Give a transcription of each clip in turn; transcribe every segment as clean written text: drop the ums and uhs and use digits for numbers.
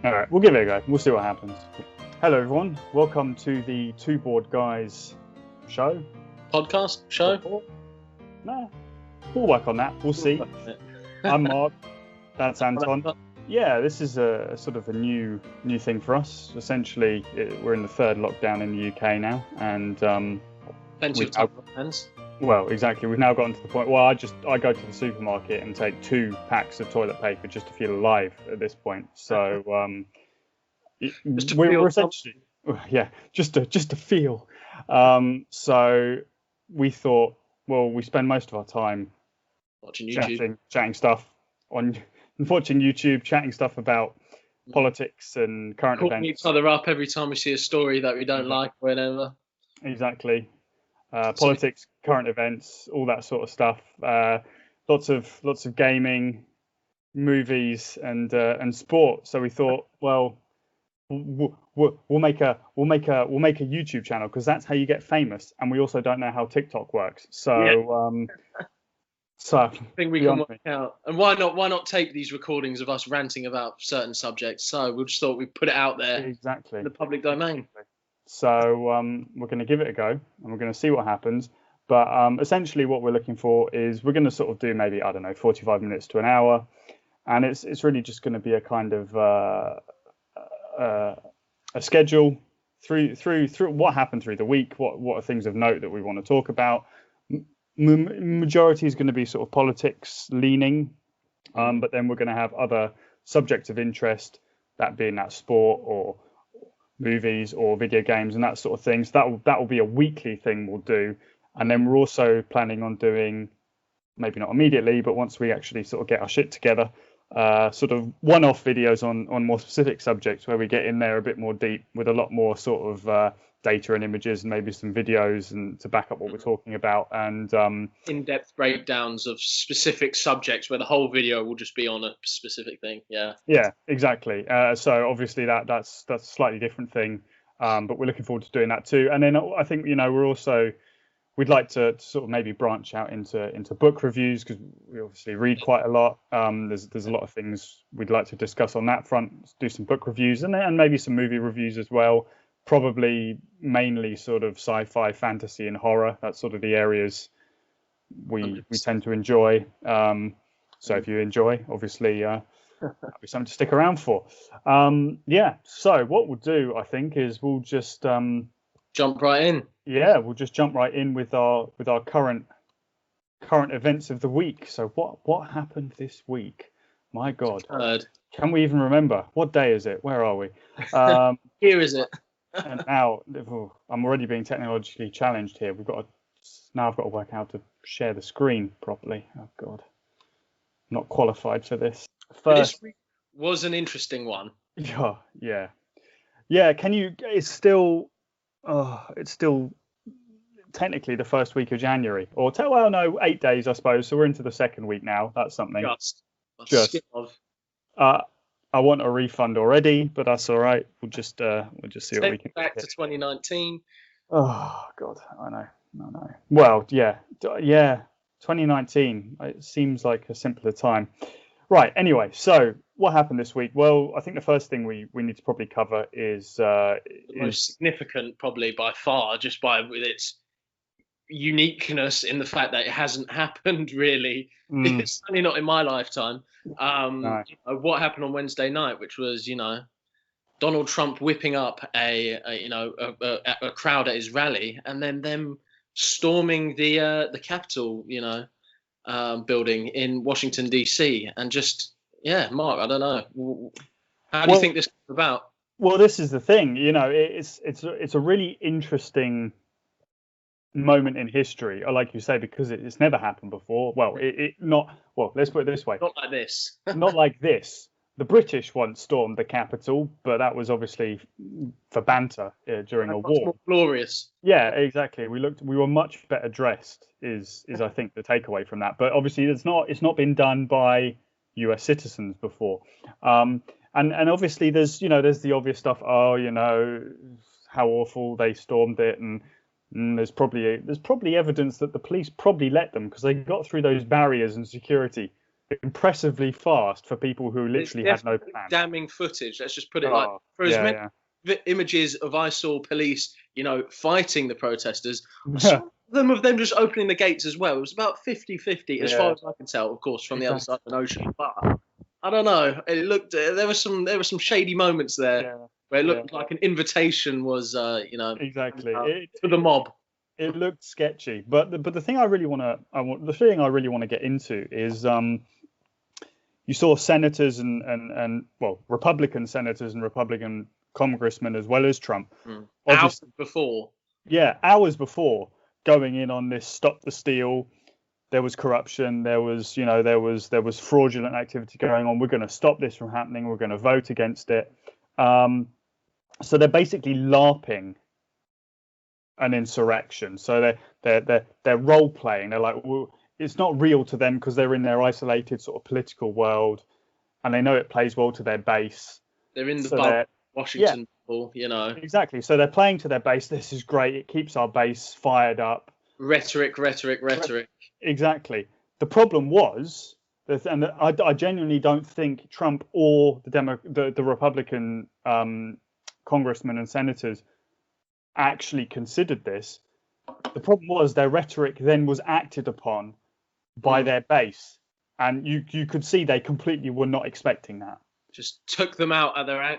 All right, we'll give it a go. We'll see what happens. Hello, everyone. Welcome to the Two Board Guys show. Podcast show? No, we'll work on that. We'll see. I'm Mark. That's Anton. Yeah, this is a sort of a new thing for us. Essentially, we're in the third lockdown in the UK now, and plenty of time for hands. Well, exactly. We've now gotten to the point. Well, I go to the supermarket and take 2 packs of toilet paper just to feel alive at this point. So we're essentially, just to feel. So we thought, well, we spend most of our time watching YouTube, chatting stuff on, watching YouTube, chatting stuff about politics and current events. Calling each other up every time we see a story that we don't like or whatever. Exactly. Politics, current events, all that sort of stuff. Lots of gaming, movies, and sport. So we thought, well, we'll make a YouTube channel because that's how you get famous. And we also don't know how TikTok works. So so I think we can work out. And why not take these recordings of us ranting about certain subjects? So we just thought we'd put it out there, exactly, in the public domain. So we're going to give it a go, and we're going to see what happens. But essentially, what we're looking for is we're going to sort of do maybe 45 minutes to an hour, and it's really just going to be a kind of a schedule through what happened through the week, what are things of note that we want to talk about. Majority is going to be sort of politics leaning, but then we're going to have other subjects of interest, that being that sport or movies or video games and that sort of things. That will be a weekly thing we'll do, and then we're also planning on doing, maybe not immediately, but once we actually sort of get our shit together, sort of one-off videos on more specific subjects where we get in there a bit more deep with a lot more sort of data and images and maybe some videos and to back up what we're talking about, and in-depth breakdowns of specific subjects where the whole video will just be on a specific thing. Yeah, exactly. So obviously that's a slightly different thing, but we're looking forward to doing that too. And then I think we'd like to sort of maybe branch out into book reviews, because we obviously read quite a lot. There's a lot of things we'd like to discuss on that front, do some book reviews and maybe some movie reviews as well. Probably mainly sort of sci-fi, fantasy, and horror. That's sort of the areas we tend to enjoy. So if you enjoy, obviously, that'll be something to stick around for. So what we'll do, I think, is we'll just jump right in. Yeah, we'll just jump right in with our current events of the week. So what happened this week? My God, can we even remember? What day is it? Where are we? Here is it. And now I'm already being technologically challenged here. I've got to work out how to share the screen properly. Oh God, I'm not qualified for this. This week was an interesting one. Yeah. Can you? It's still technically the first week of January, or 8 days, I suppose. So we're into the second week now. That's something. Just. I want a refund already, but that's all right. We'll just see what we can. Back to 2019. Oh God, I know. Well, yeah. 2019. It seems like a simpler time. Right. Anyway, so what happened this week? Well, I think the first thing we need to probably cover is the most significant, probably by far, just with its uniqueness in the fact that it hasn't happened really. It's certainly not in my lifetime. No. What happened on Wednesday night, which was Donald Trump whipping up a crowd at his rally, and then them storming the Capitol building in Washington DC, and just Mark, I don't know, how do you think this came about? Well, this is the thing, it's a really interesting moment in history, like you say, because it's never happened before. Well, let's put it this way. Not like this. Not like this. The British once stormed the Capitol, but that was obviously for banter during a war. More glorious. Yeah, exactly. We were much better dressed. Is I think the takeaway from that. But obviously, it's not been done by U.S. citizens before. And obviously, there's the obvious stuff. Oh, how awful they stormed it, and there's probably evidence that the police probably let them, because they got through those barriers and security impressively fast for people who There's literally had no definitely plan. damning footage. Let's just put it like, Oh, for as many yeah, images of I saw police, fighting the protesters, I yeah. saw them just opening the gates as well. It was about 50-50 as far as I can tell, of course, from the other side of the ocean. But I don't know. It looked there were some shady moments there Yeah, where it looked like an invitation was exactly. to the mob. It looked sketchy, but the thing I really want to get into is you saw senators and well, Republican senators and Republican congressmen as well as Trump, Hours before. Yeah, hours before going in on this stop the steal. There was corruption. There was fraudulent activity going on. We're going to stop this from happening. We're going to vote against it. So they're basically LARPing an insurrection. So they're role playing. They're like, well, it's not real to them because they're in their isolated sort of political world, and they know it plays well to their base. They're in the bubble, Washington bubble, Exactly. So they're playing to their base. This is great. It keeps our base fired up. Rhetoric. Exactly. The problem was, and I genuinely don't think Trump or the Republican congressmen and senators actually considered this. The problem was their rhetoric then was acted upon by their base, and you could see they completely were not expecting that. Just took them out of their,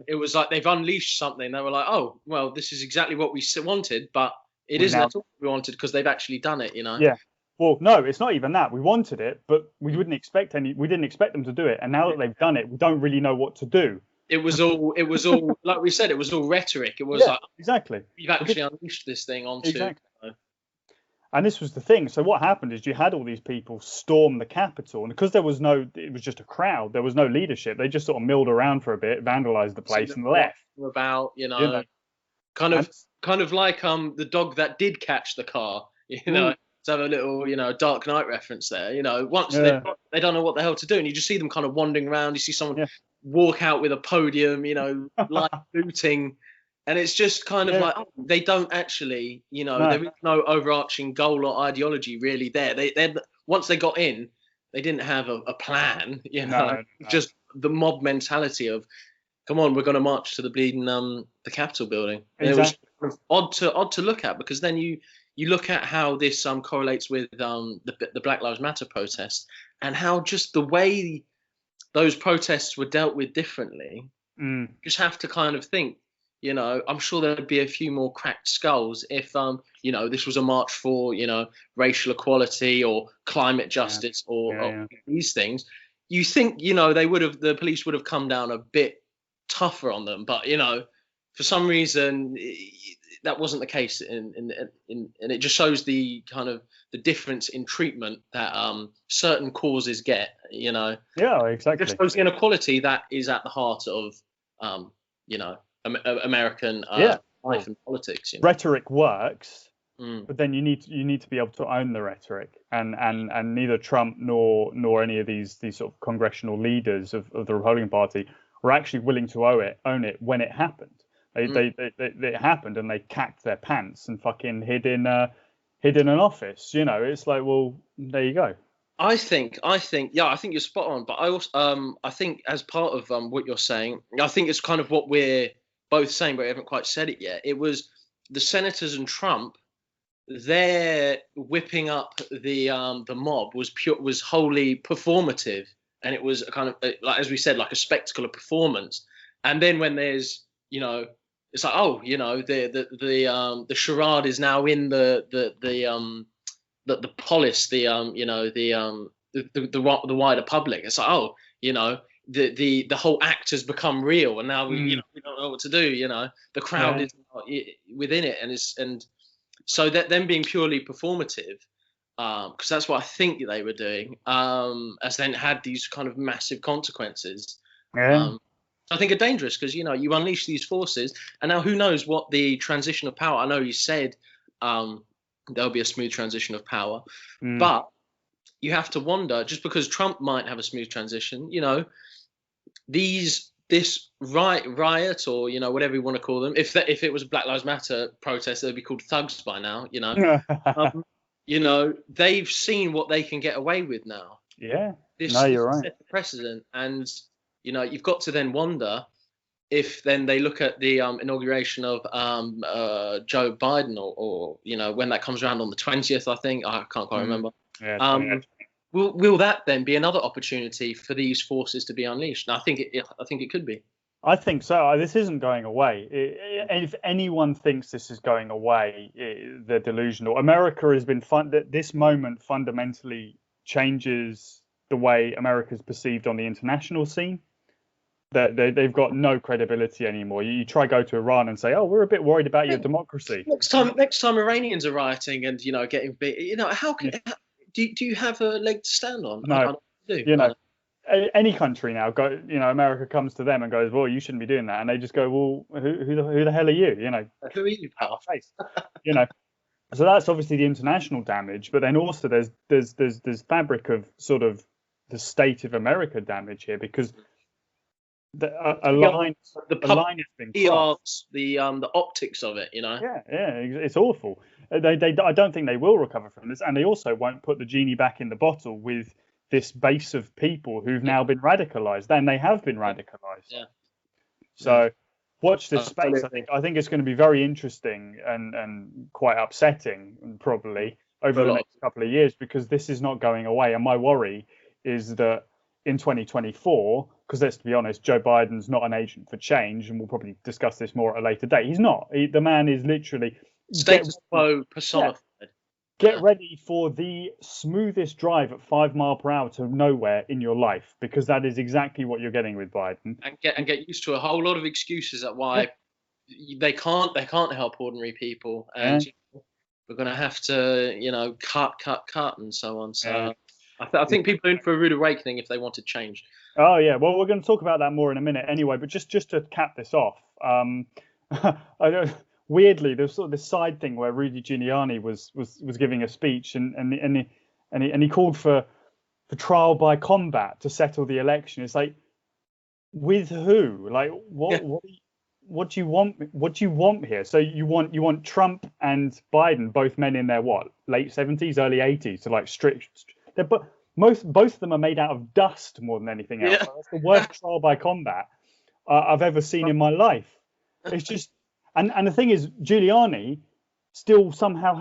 it was like they've unleashed something. They were like, oh, well, this is exactly what we wanted, but it isn't at all what we wanted because they've actually done it, Yeah. Well, no, it's not even that. We wanted it, but we didn't expect them to do it. And now that they've done it, we don't really know what to do. It was all like we said, it was all rhetoric. It was like, exactly. You've actually unleashed this thing onto. Exactly. And this was the thing. So what happened is you had all these people storm the Capitol, and because it was just a crowd. There was no leadership. They just sort of milled around for a bit, vandalized the place, and left. About kind of like the dog that did catch the car. To have a little Dark Knight reference there. Once they don't know what the hell to do, and you just see them kind of wandering around. You see someone walk out with a podium, like looting. And it's just kind of like, they don't actually, there is no overarching goal or ideology really there. They once they got in, they didn't have a plan, just the mob mentality of, come on, we're going to march to the bleeding the Capitol building. Exactly. It was odd to look at, because then you look at how this correlates with the Black Lives Matter protests, and how just the way those protests were dealt with differently. You just have to kind of think. I'm sure there'd be a few more cracked skulls if, this was a march for, racial equality or climate justice or these things. You think, the police would have come down a bit tougher on them, but for some reason that wasn't the case, and it just shows the kind of the difference in treatment that certain causes get. Yeah, exactly. It shows the inequality that is at the heart of, American life and politics. Rhetoric works, but then you need to be able to own the rhetoric, and neither Trump nor any of these sort of congressional leaders of the Republican Party were actually willing to own it when it happened. It happened, and they cacked their pants and fucking hid in an office. It's like, well, there you go. I think you're spot on. But I also, I think as part of what you're saying, I think it's kind of what we're both saying, but we haven't quite said it yet. It was the senators and Trump. Their whipping up the mob was wholly performative, and it was a kind of, like, as we said, like a spectacle of performance. And then when there's it's like, the charade is now in the polis, the wider public. It's like, the whole act has become real, and now we don't know what to do. The crowd is within it, and so that them being purely performative, because that's what I think they were doing, as then had these kind of massive consequences. I think are dangerous, because you unleash these forces, and now who knows what the transition of power. I know you said there'll be a smooth transition of power, but you have to wonder, just because Trump might have a smooth transition, this riot, or whatever you want to call them, if it was a Black Lives Matter protest, they'd be called thugs by now. They've seen what they can get away with now. No, you're right. set the precedent, and you've got to then wonder if then they look at the inauguration of Joe Biden, or when that comes around on the 20th, I think I can't quite remember. Yeah, will that then be another opportunity for these forces to be unleashed? And I think it could be. I think so. This isn't going away. If anyone thinks this is going away, they're delusional. America has been this moment fundamentally changes the way America's perceived on the international scene. That they've got no credibility anymore. You try go to Iran and say, "Oh, we're a bit worried about your democracy." Next time Iranians are rioting and getting big, how can do you have a leg to stand on? No, any country now America comes to them and goes, "Well, you shouldn't be doing that," and they just go, "Well, who the hell are you?" Who are you, pal? Face. So that's obviously the international damage, but then also there's fabric of sort of the state of America damage here, because a line has been crossed. The optics of it, Yeah, it's awful. I don't think they will recover from this, and they also won't put the genie back in the bottle with this base of people who've now been radicalized, and they have been radicalized. Yeah. So watch this space. I think it's going to be very interesting and quite upsetting probably over the next couple of years, because this is not going away. And my worry is that in 2024, because let's be honest, Joe Biden's not an agent for change, and we'll probably discuss this more at a later date. He's not. The man is literally status quo personified. Get ready for the smoothest drive at 5 miles per hour to nowhere in your life, because that is exactly what you're getting with Biden. And get used to a whole lot of excuses at why they can't help ordinary people, and we're going to have to cut and so on. So I think people are in for a rude awakening if they want to change. Oh yeah, well, we're going to talk about that more in a minute anyway. But just to cap this off, weirdly, there's sort of this side thing where Rudy Giuliani was giving a speech, and he called for trial by combat to settle the election. It's like, with who? Like, what do you want? What do you want here? So you want Trump and Biden, both men in their late 70s, early 80s, to like but both of them are made out of dust more than anything else. Yeah. That's the worst trial by combat I've ever seen in my life. It's just, and the thing is, Giuliani still somehow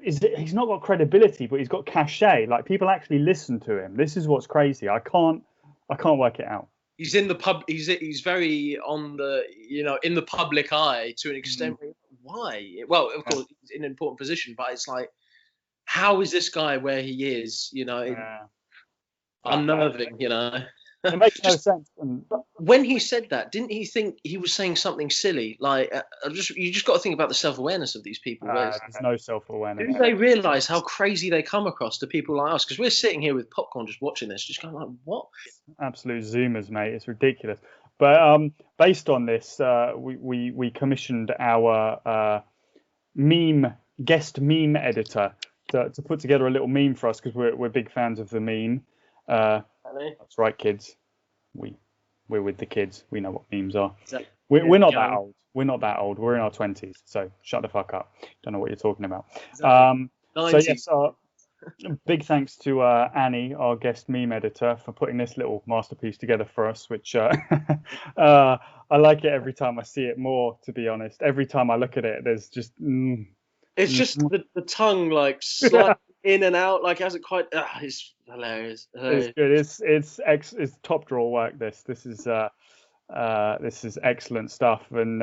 he's not got credibility, but he's got cachet. Like, people actually listen to him. This is what's crazy. I can't work it out. He's in the pub. He's very on the in the public eye to an extent. Why? Well, of course, he's in an important position, but it's like, how is this guy where he is? Unnerving. It makes no sense. When he said that, didn't he think he was saying something silly? Like, you just got to think about the self-awareness of these people. There's no self-awareness. Do they realise how crazy they come across to people like us? Because we're sitting here with popcorn just watching this, just going like, what? Absolute zoomers, mate. It's ridiculous. But based on this, we commissioned our guest meme editor to put together a little meme for us, because we're big fans of the meme. That's right, kids. We're with the kids. We know what memes are. We're not that old. We're not that old. We're in our 20s. So shut the fuck up. Don't know what you're talking about. So yes, big thanks to Annie, our guest meme editor, for putting this little masterpiece together for us, which I like it every time I see it more, to be honest. Every time I look at it, there's just... It's just the tongue, like, slightly in and out, like, it hasn't quite... it's hilarious. It's good. It's top drawer work, this. This is excellent stuff. And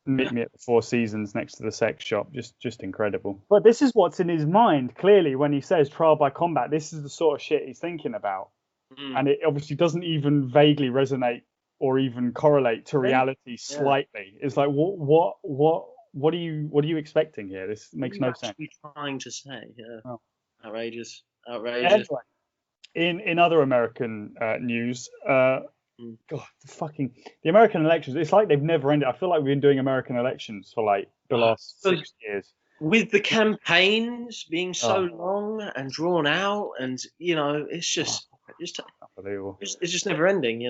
meet me at the Four Seasons next to the sex shop. Just incredible. But this is what's in his mind, clearly, when he says trial by combat. This is the sort of shit he's thinking about. And it obviously doesn't even vaguely resonate or even correlate to reality slightly. It's like, what are you expecting here? This makes no sense. Trying to say, Oh. Outrageous. Anyway, in other American news, God, the American elections. It's like they've never ended. I feel like we've been doing American elections for like the last 6 years. With the campaigns being so long and drawn out, and it's just unbelievable. It's just never ending,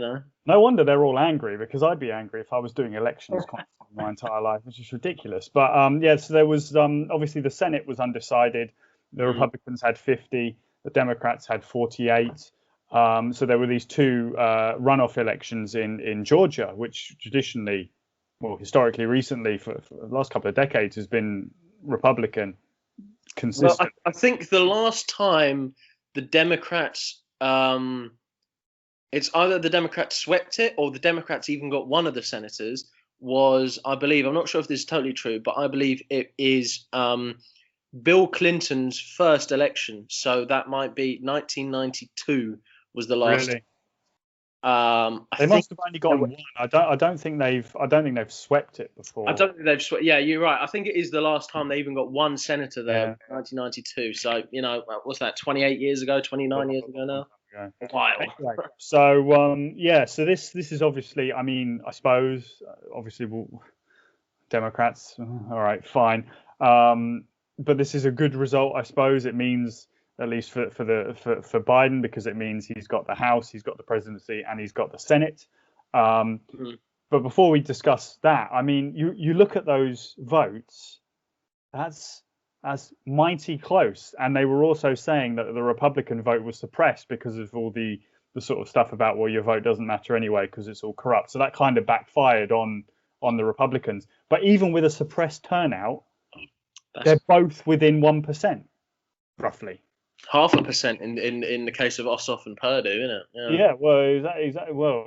No wonder they're all angry, because I'd be angry if I was doing elections constantly my entire life, which is ridiculous. But so there was obviously the Senate was undecided. The Republicans had 50, The Democrats had 48. So there were these two runoff elections in Georgia, which traditionally, well, historically, recently, for the last couple of decades, has been Republican consistent. Well, I think the last time the Democrats, it's either the Democrats swept it or the Democrats even got one of the senators, was, I believe, I'm not sure if this is totally true, but I believe it is Bill Clinton's first election. So that might be 1992 was the last. Really? They must have only gotten one. I don't think they've swept it before. I don't think they've swept. Yeah, you're right. I think it is the last time they even got one senator there, 1992. So, what's that? 28 years ago, 29 years ago now. A while. So so this is obviously, I mean, I suppose obviously Democrats, all right, fine. But this is a good result, I suppose. It means, at least for Biden, because it means he's got the House, he's got the presidency, and he's got the Senate. But before we discuss that, I mean, you look at those votes, that's mighty close. And they were also saying that the Republican vote was suppressed because of all the sort of stuff about, well, your vote doesn't matter anyway because it's all corrupt. So that kind of backfired on the Republicans. But even with a suppressed turnout, they're both within 1%, roughly. 0.5% in the case of Ossoff and Perdue, isn't it? Yeah,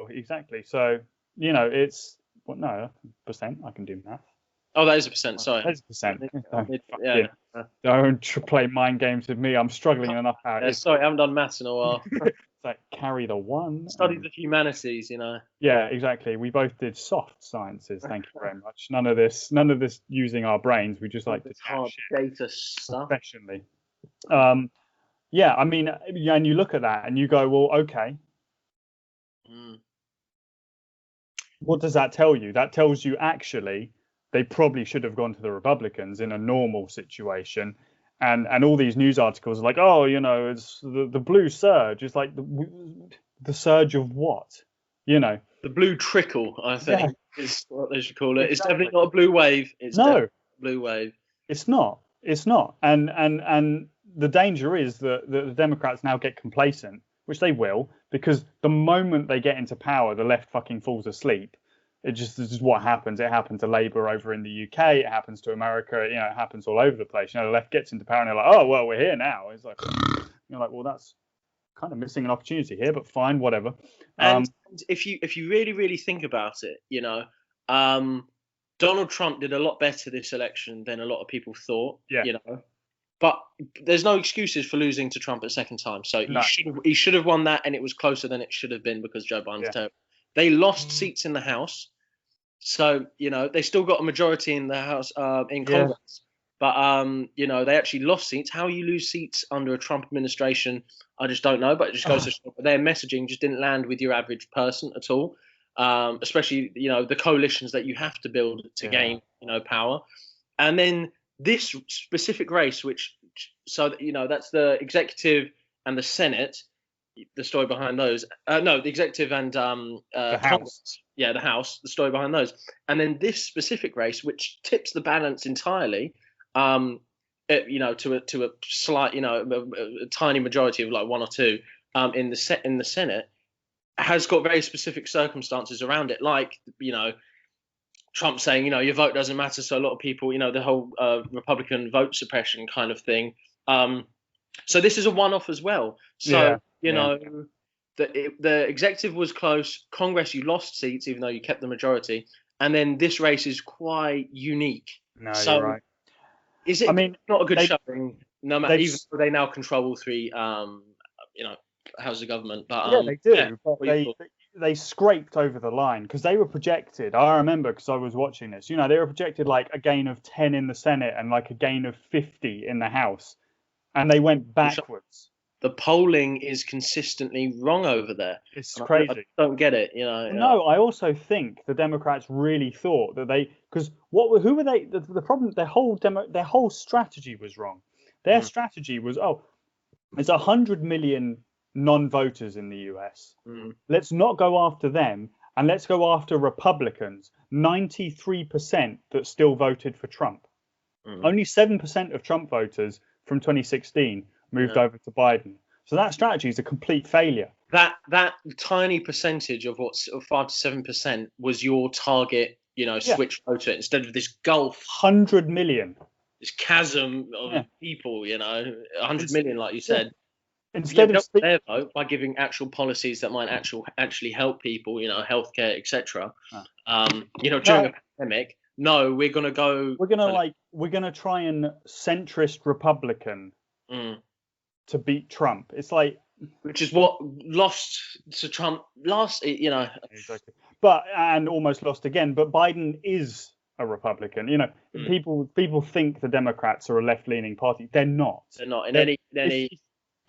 exactly. So, it's percent. I can do math. Oh, that is a percent. Sorry, that is a percent. Don't play mind games with me. I'm struggling enough out. Sorry, I haven't done maths in a while. It's like carry the one. Studied the humanities, Yeah, exactly. We both did soft sciences. Thank you very much. None of this using our brains. We just like to hard data stuff. Professionally. Yeah, I mean, and you look at that and you go, well, okay. What does that tell you? That tells you actually they probably should have gone to the Republicans in a normal situation. And all these news articles are like, oh, it's the blue surge. It's like the surge of what? The blue trickle, I think, is what they should call it. Exactly. It's definitely not a blue wave. It's a blue wave. It's not. And the danger is that the Democrats now get complacent, which they will, because the moment they get into power, the left fucking falls asleep. This is what happens. It happened to Labour over in the UK. It happens to America. It happens all over the place. The left gets into power and they're like, oh, well, we're here now. It's like, you're like, well, that's kind of missing an opportunity here, but fine, whatever. And if you really, really think about it, Donald Trump did a lot better this election than a lot of people thought. Yeah. But there's no excuses for losing to Trump a second time. So he should have won that, and it was closer than it should have been because Joe Biden's terrible. They lost seats in the House, so they still got a majority in the House in Congress. But they actually lost seats. How you lose seats under a Trump administration, I just don't know. But it just goes to show their messaging just didn't land with your average person at all. Especially the coalitions that you have to build to gain power, and then this specific race, that's the executive and the Senate, the story behind those. The executive and the House. Yeah, the House, the story behind those. And then this specific race, which tips the balance entirely, to a slight, a tiny majority of like one or two in the Senate, has got very specific circumstances around it, like Trump saying, your vote doesn't matter. So a lot of people, the whole Republican vote suppression kind of thing. So this is a one-off as well. So, the executive was close. Congress, you lost seats, even though you kept the majority. And then this race is quite unique. No, you're right. Is it not a good showing? No matter, even though they now control all three, houses of government. But they do. Yeah, but they scraped over the line because they were projected. I remember because I was watching this. They were projected like a gain of 10 in the Senate and like a gain of 50 in the House, and they went backwards. The polling is consistently wrong over there. It's crazy. I don't get it. No, I also think the Democrats really thought that because who were they? The problem, their whole strategy was wrong. Their strategy was, there's 100 million non-voters in the US. Let's not go after them, and let's go after Republicans. 93% that still voted for Trump. Only 7% of Trump voters from 2016 moved over to Biden. So that strategy is a complete failure. That tiny percentage of what's 5 to 7% was your target, switch voter instead of this gulf, 100 million, this chasm of people, 100 million, like you said. Instead of their vote by giving actual policies that might actually help people, healthcare, etc. During a pandemic. No, we're gonna go. We're gonna try and centrist Republican to beat Trump. It's like, which is what lost to Trump last, Exactly. But and almost lost again. But Biden is a Republican. People think the Democrats are a left-leaning party. They're not. They're not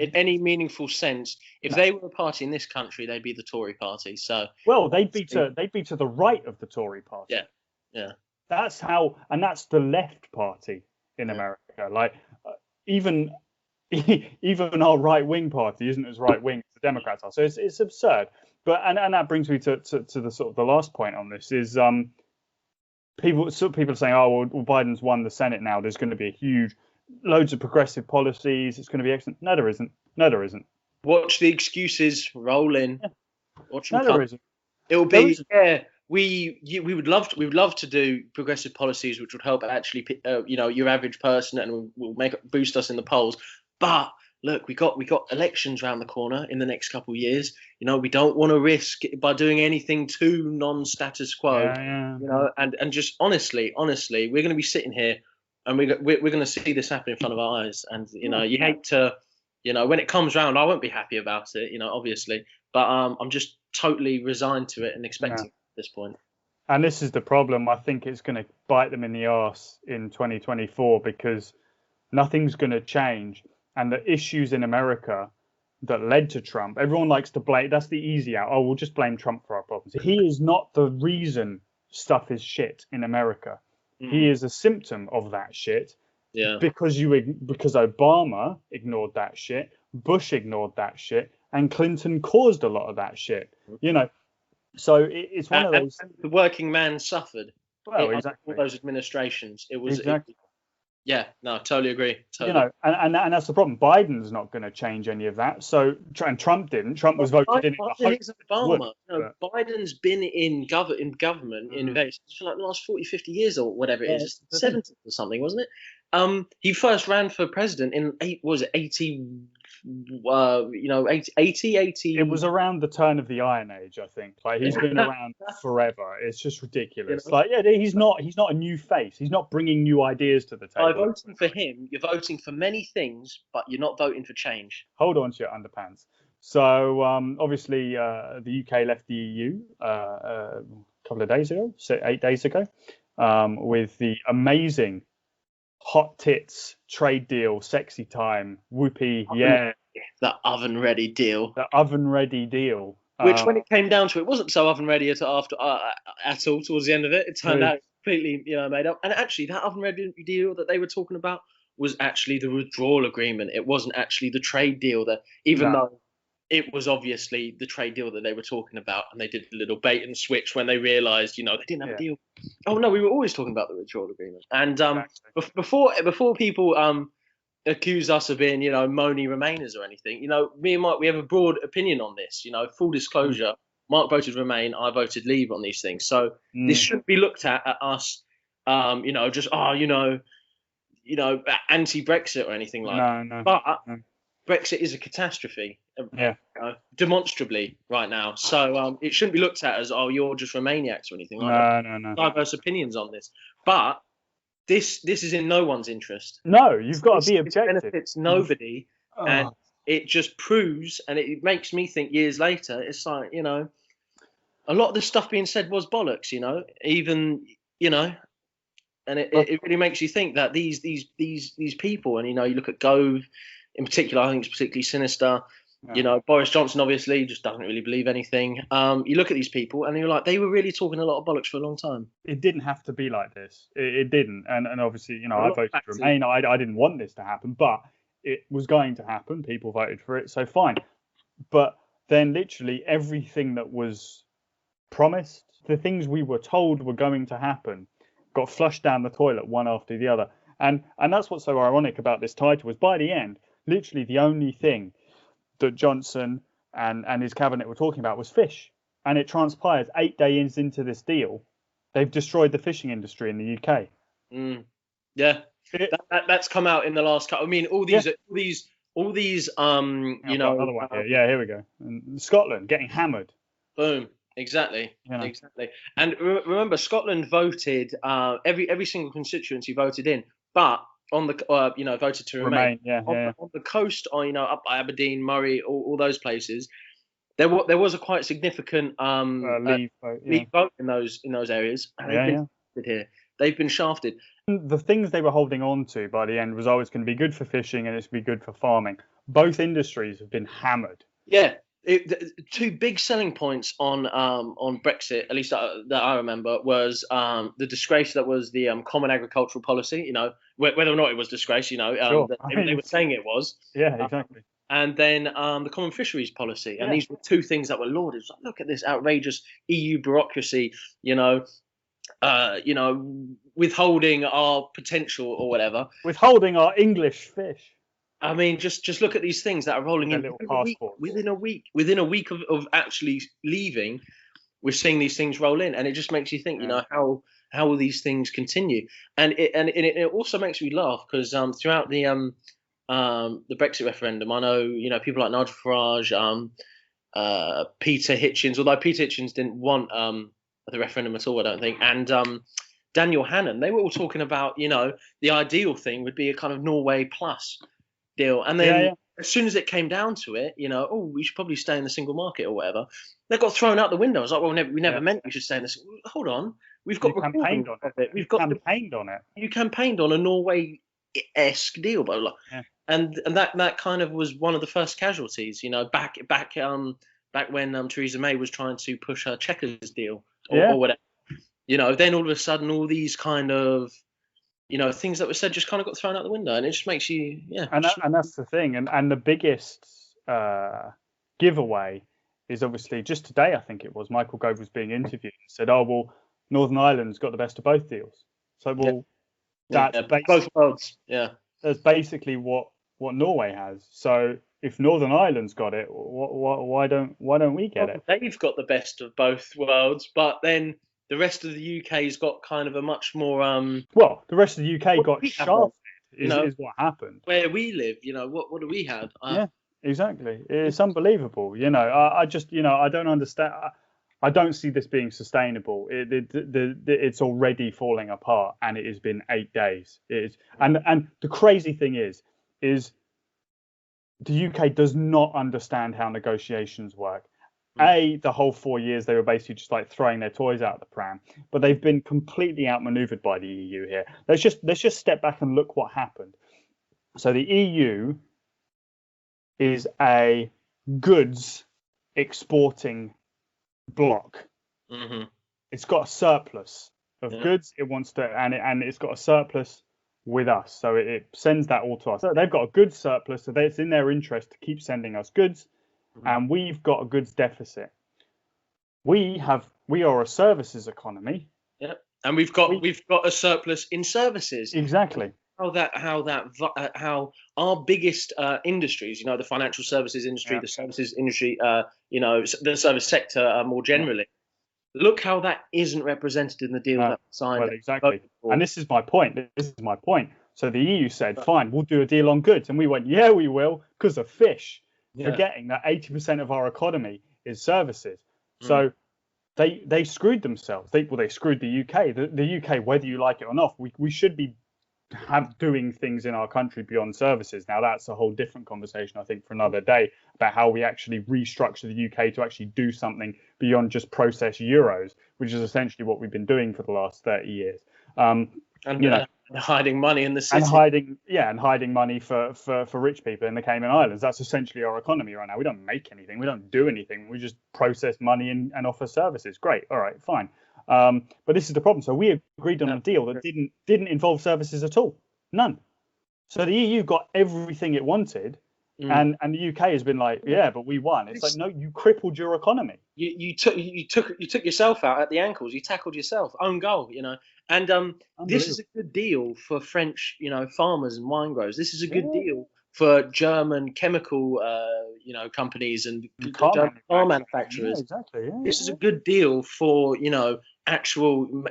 in any meaningful sense. If they were a party in this country, they'd be the Tory party. So they'd be to the right of the Tory party. Yeah. That's how, and that's the left party in America. Like even our right-wing party isn't as right-wing as the Democrats are. So it's absurd. But and that brings me to the sort of the last point on this is people are saying, oh well, Biden's won the Senate now. There's going to be loads of progressive policies. It's going to be excellent. No, there isn't. Watch the excuses roll in. Yeah. Watch them come. There isn't. It'll be we would love to do progressive policies which would help actually your average person and will boost us in the polls. But look, we got elections around the corner in the next couple of years. We don't want to risk by doing anything too non-status quo. And just honestly, we're going to be sitting here. And we're going to see this happen in front of our eyes. And, you hate to, when it comes round, I won't be happy about it, obviously. But I'm just totally resigned to it and expecting it at this point. And this is the problem. I think it's going to bite them in the arse in 2024 because nothing's going to change. And the issues in America that led to Trump, everyone likes to blame. That's the easy out. Oh, we'll just blame Trump for our problems. He is not the reason stuff is shit in America. He is a symptom of that shit. Yeah. Because Obama ignored that shit, Bush ignored that shit, and Clinton caused a lot of that shit. So it's one of those. And the working man suffered. Well, exactly. All those administrations. It was exactly. Totally agree. Totally. And that's the problem. Biden's not going to change any of that. So, and Trump didn't. Trump was voted in. Obama. Biden's been in government in various for like the last 40, 50 years or whatever it is. 70 or something, wasn't it? He first ran for president in 80. 80. It was around the turn of the Iron Age, I think. Like he's been around forever. It's just ridiculous. He's not a new face. He's not bringing new ideas to the table. By voting for him, you're voting for many things, but you're not voting for change. Hold on to your underpants. So obviously the UK left the EU a couple of days ago, 8 days ago, with the amazing hot tits trade deal, sexy time, whoopee, that oven ready deal. Which, when it came down to it, wasn't so oven ready at all towards the end of it. It turned out completely, made up. And actually, that oven ready deal that they were talking about was actually the withdrawal agreement. It wasn't actually the trade deal though it was obviously the trade deal that they were talking about, and they did a little bait and switch when they realised, they didn't have a deal. Oh no, we were always talking about the withdrawal agreement. And before people accuse us of being, Moni Remainers or anything, me and Mark, we have a broad opinion on this. Full disclosure, Mark voted Remain, I voted Leave on these things. So this shouldn't be looked at us, anti-Brexit or anything like that. No. But Brexit is a catastrophe, demonstrably right now. So it shouldn't be looked at as, you're just Remainiacs or anything like that. No. Diverse opinions on this. But this is in no one's interest. No, you've got to be objective. It benefits nobody. And it just proves, and it makes me think years later, it's like, a lot of the stuff being said was bollocks, even, and it really makes you think that these people, and, you look at Gove, in particular, I think it's particularly sinister. Boris Johnson obviously just doesn't really believe anything. You look at these people and you're like, they were really talking a lot of bollocks for a long time. It didn't have to be like this. It didn't. And obviously, I voted to Remain. I didn't want this to happen, but it was going to happen. People voted for it, so fine. But then literally everything that was promised, the things we were told were going to happen, got flushed down the toilet one after the other. And that's what's so ironic about this title was by the end, literally the only thing that Johnson and his cabinet were talking about was fish. And it transpires 8 days into this deal, they've destroyed the fishing industry in the UK. Yeah, that's come out in the last couple. I mean, all these, Another one here. Yeah, here we go. And Scotland getting hammered. Boom. Exactly. You know. Exactly. And remember, Scotland voted. Every single constituency voted in, but on the voted to remain. On the coast, up by Aberdeen, Murray, all those places, there was a quite significant leave vote in those areas, and they've been shafted here. They've been shafted. The things they were holding on to by the end was always going to be good for fishing and it's going to be good for farming. Both industries have been hammered. Yeah. Two big selling points on Brexit, at least that I remember, was the disgrace that was the common agricultural policy. Whether or not it was disgrace, they were saying it was. Yeah, exactly. And then the common fisheries policy, and these were two things that were lauded. Like, look at this outrageous EU bureaucracy, withholding our potential or whatever, withholding our English fish. I mean, just look at these things that are rolling in within a week of actually leaving. We're seeing these things roll in, and it just makes you think, how will these things continue? And it also makes me laugh because throughout the Brexit referendum, I know people like Nigel Farage, Peter Hitchens, although Peter Hitchens didn't want the referendum at all, I don't think, and Daniel Hannan, they were all talking about the ideal thing would be a kind of Norway plus deal, and then as soon as it came down to it, we should probably stay in the single market or whatever, they got thrown out the window. I was like, well, we never meant we should stay in this. Hold on, we've got campaigned on it. We've campaigned on it. You campaigned on a Norway-esque deal, Bola, and that kind of was one of the first casualties. Back when Theresa May was trying to push her Chequers deal or whatever. Then all of a sudden, all these kind of things that were said just kind of got thrown out the window, and it just makes you, And that's the thing, and the biggest giveaway is obviously just today. I think it was Michael Gove was being interviewed and said, "Oh well, Northern Ireland's got the best of both deals." So that's both worlds. Yeah, that's basically what Norway has. So if Northern Ireland's got it, why don't we get it? They've got the best of both worlds, but then the rest of the UK's got kind of a much more the rest of the UK got shafted. Is what happened. Where we live, what do we have? Exactly. It's unbelievable. I just I don't understand. I don't see this being sustainable. It's already falling apart, and it has been 8 days. It is, and the crazy thing is the UK does not understand how negotiations work. The whole 4 years they were basically just like throwing their toys out of the pram, but they've been completely outmaneuvered by the EU here. Let's just step back and look what happened. So the EU is a goods exporting bloc. Mm-hmm. It's got a surplus of goods. It wants to, and it's got a surplus with us. So it sends that all to us. So they've got a goods surplus, so it's in their interest to keep sending us goods. And we've got a goods deficit. We are a services economy. Yeah, and we've got a surplus in services. Exactly. How our biggest industries, the financial services industry, the services industry, the service sector more generally. Look how that isn't represented in the deal that signed. Well, exactly. And this is my point. So the EU said, fine, we'll do a deal on goods, and we went, yeah, we will, because of fish. Forgetting that 80% of our economy is services. So they screwed themselves. They screwed the UK. The UK, whether you like it or not, we should be doing things in our country beyond services. Now, that's a whole different conversation, I think, for another day, about how we actually restructure the UK to actually do something beyond just process euros, which is essentially what we've been doing for the last 30 years. Hiding money in the city. And hiding money for rich people in the Cayman Islands. That's essentially our economy right now. We don't make anything. We don't do anything. We just process money and offer services. Great. All right, fine. But this is the problem. So we agreed on a deal that didn't involve services at all. None. So the EU got everything it wanted. And the UK has been like, yeah, but we won. It's like, no, you crippled your economy. You took yourself out at the ankles. You tackled yourself, own goal, And this is a good deal for French, farmers and wine growers. This is a good deal for German chemical, companies and car German car manufacturers. manufacturers. Yeah, exactly. Yeah, This is a good deal for, actual,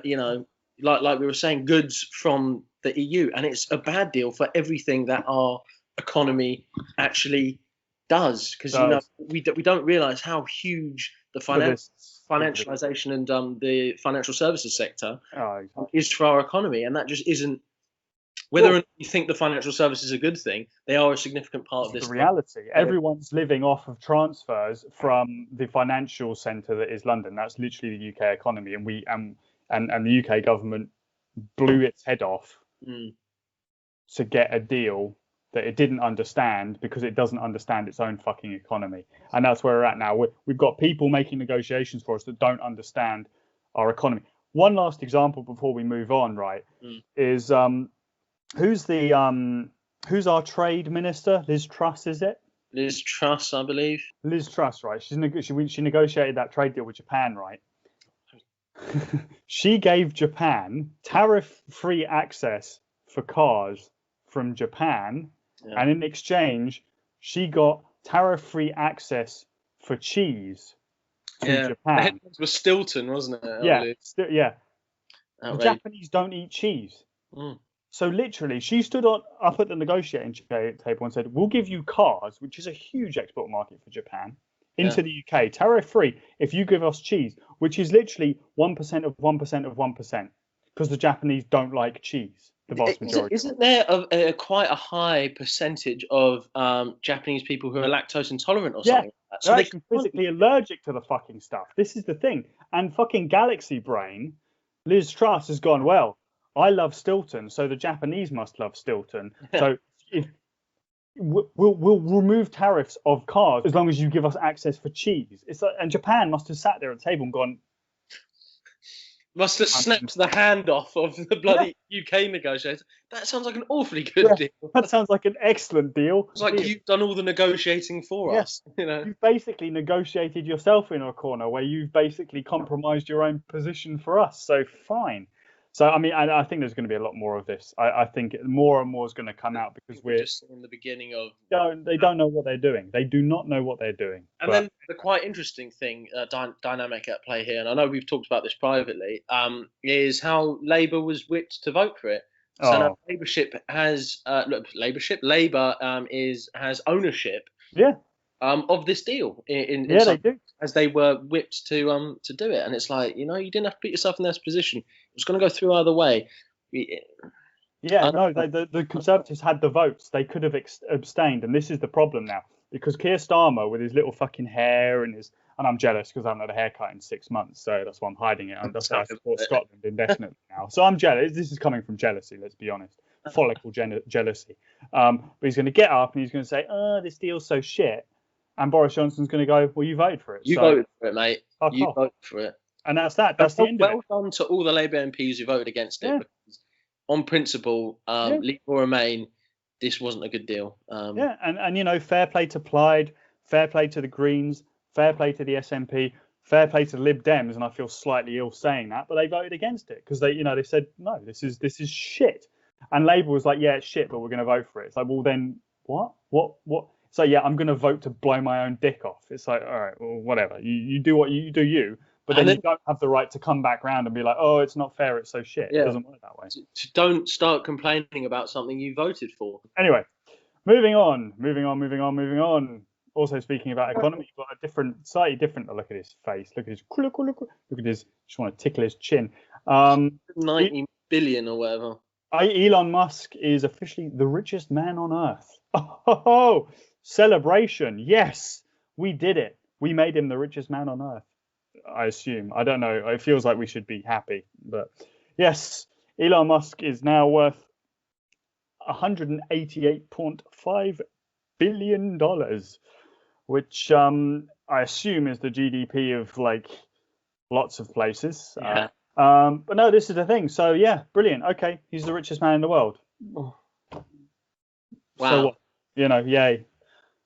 like we were saying, goods from the EU, and it's a bad deal for everything that our economy actually does, because we don't realize how huge the financialization and the financial services sector is for our economy, and that just isn't. Whether or not you think the financial services is a good thing, they are a significant part of this. The reality. Everyone's living off of transfers from the financial centre that is London. That's literally the UK economy, and the UK government blew its head off to get a deal that it didn't understand, because it doesn't understand its own fucking economy. And that's where we're at now. We've got people making negotiations for us that don't understand our economy. One last example before we move on, right, is who's our trade minister? Liz Truss, is it? Liz Truss, I believe. Liz Truss, right? She negotiated that trade deal with Japan, right? She gave Japan tariff-free access for cars from Japan, and in exchange, she got tariff-free access for cheese to Japan. The headlines was Stilton, wasn't it? Yeah. The Japanese don't eat cheese. So literally, she stood up at the negotiating table and said, "We'll give you cars, which is a huge export market for Japan, into the UK, tariff-free, if you give us cheese," which is literally 1% of 1% of 1%, because the Japanese don't like cheese, the vast majority. Isn't there quite a high percentage of Japanese people who are lactose intolerant or something like that? So they're actually physically allergic to the fucking stuff. This is the thing. And fucking Galaxy Brain, Liz Truss has gone, well, I love Stilton, so the Japanese must love Stilton. So if we'll remove tariffs of cars as long as you give us access for cheese. It's like, and Japan must have sat there at the table and gone, must have snapped the hand off of the bloody UK negotiator. That sounds like an awfully good deal. That sounds like an excellent deal. It's like you've done all the negotiating for us. You've basically negotiated yourself in a corner where you've basically compromised your own position for us. So fine. So, I mean, I think there's going to be a lot more of this. I think more and more is going to come out, because we're just in the beginning of... They don't know what they're doing. They do not know what they're doing. And then the quite interesting thing, dynamic at play here, and I know we've talked about this privately, is how Labour was whipped to vote for it. So now Labour has ownership of this deal. They do. As they were whipped to do it, and it's like, you didn't have to put yourself in this position. It was going to go through either way. The Conservatives had the votes. They could have abstained, and this is the problem now, because Keir Starmer, with his little fucking hair and I'm jealous because I haven't had a haircut in 6 months, so that's why I'm hiding it. And that's why I support Scotland indefinitely now. So I'm jealous. This is coming from jealousy. Let's be honest, follicle jealousy. But he's going to get up and he's going to say, "Oh, this deal's so shit." And Boris Johnson's going to go, "Well, you voted for it." You voted for it, mate. You voted for it. And that's that. That's the end of it. Well done to all the Labour MPs who voted against it. Because on principle, Leave or Remain, this wasn't a good deal. And fair play to Plaid, fair play to the Greens, fair play to the SNP, fair play to the Lib Dems. And I feel slightly ill saying that, but they voted against it because they said, no, this is shit. And Labour was like, yeah, it's shit, but we're going to vote for it. It's like, well, then what? So yeah, I'm going to vote to blow my own dick off. It's like, all right, well, whatever. You do what you do, but then you don't have the right to come back round and be like, oh, it's not fair, it's so shit. It doesn't work that way. Don't start complaining about something you voted for. Anyway, moving on. Also speaking about economy, you've got slightly different look at his face. Look at his, just want to tickle his chin. 90 billion or whatever. Elon Musk is officially the richest man on earth. Oh, celebration. Yes, we did it. We made him the richest man on earth, I assume. I don't know. It feels like we should be happy. But yes, Elon Musk is now worth $188.5 billion, which I assume is the GDP of like lots of places. Yeah. But no, this is the thing. So yeah, brilliant. Okay, he's the richest man in the world. Wow. So what? Yay.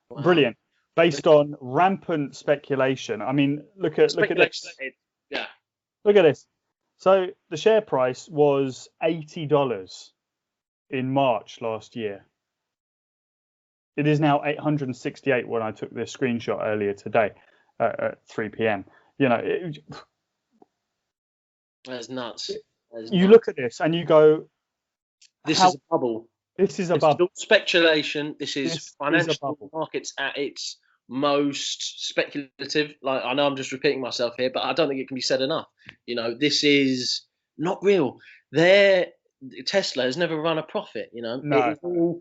Wow. Brilliant. Based on rampant speculation. I mean, look at this. Yeah. Look at this. So the share price was $80 in March last year. It is now 868 when I took this screenshot earlier today at 3 p.m. You know, That's nuts. You look at this and you go, this is a bubble. This is a bubble. Speculation. This is financial bubble. markets at its most speculative. Like, I know I'm just repeating myself here, but I don't think it can be said enough. You know, this is not real. Tesla has never run a profit. You know, no. It is all,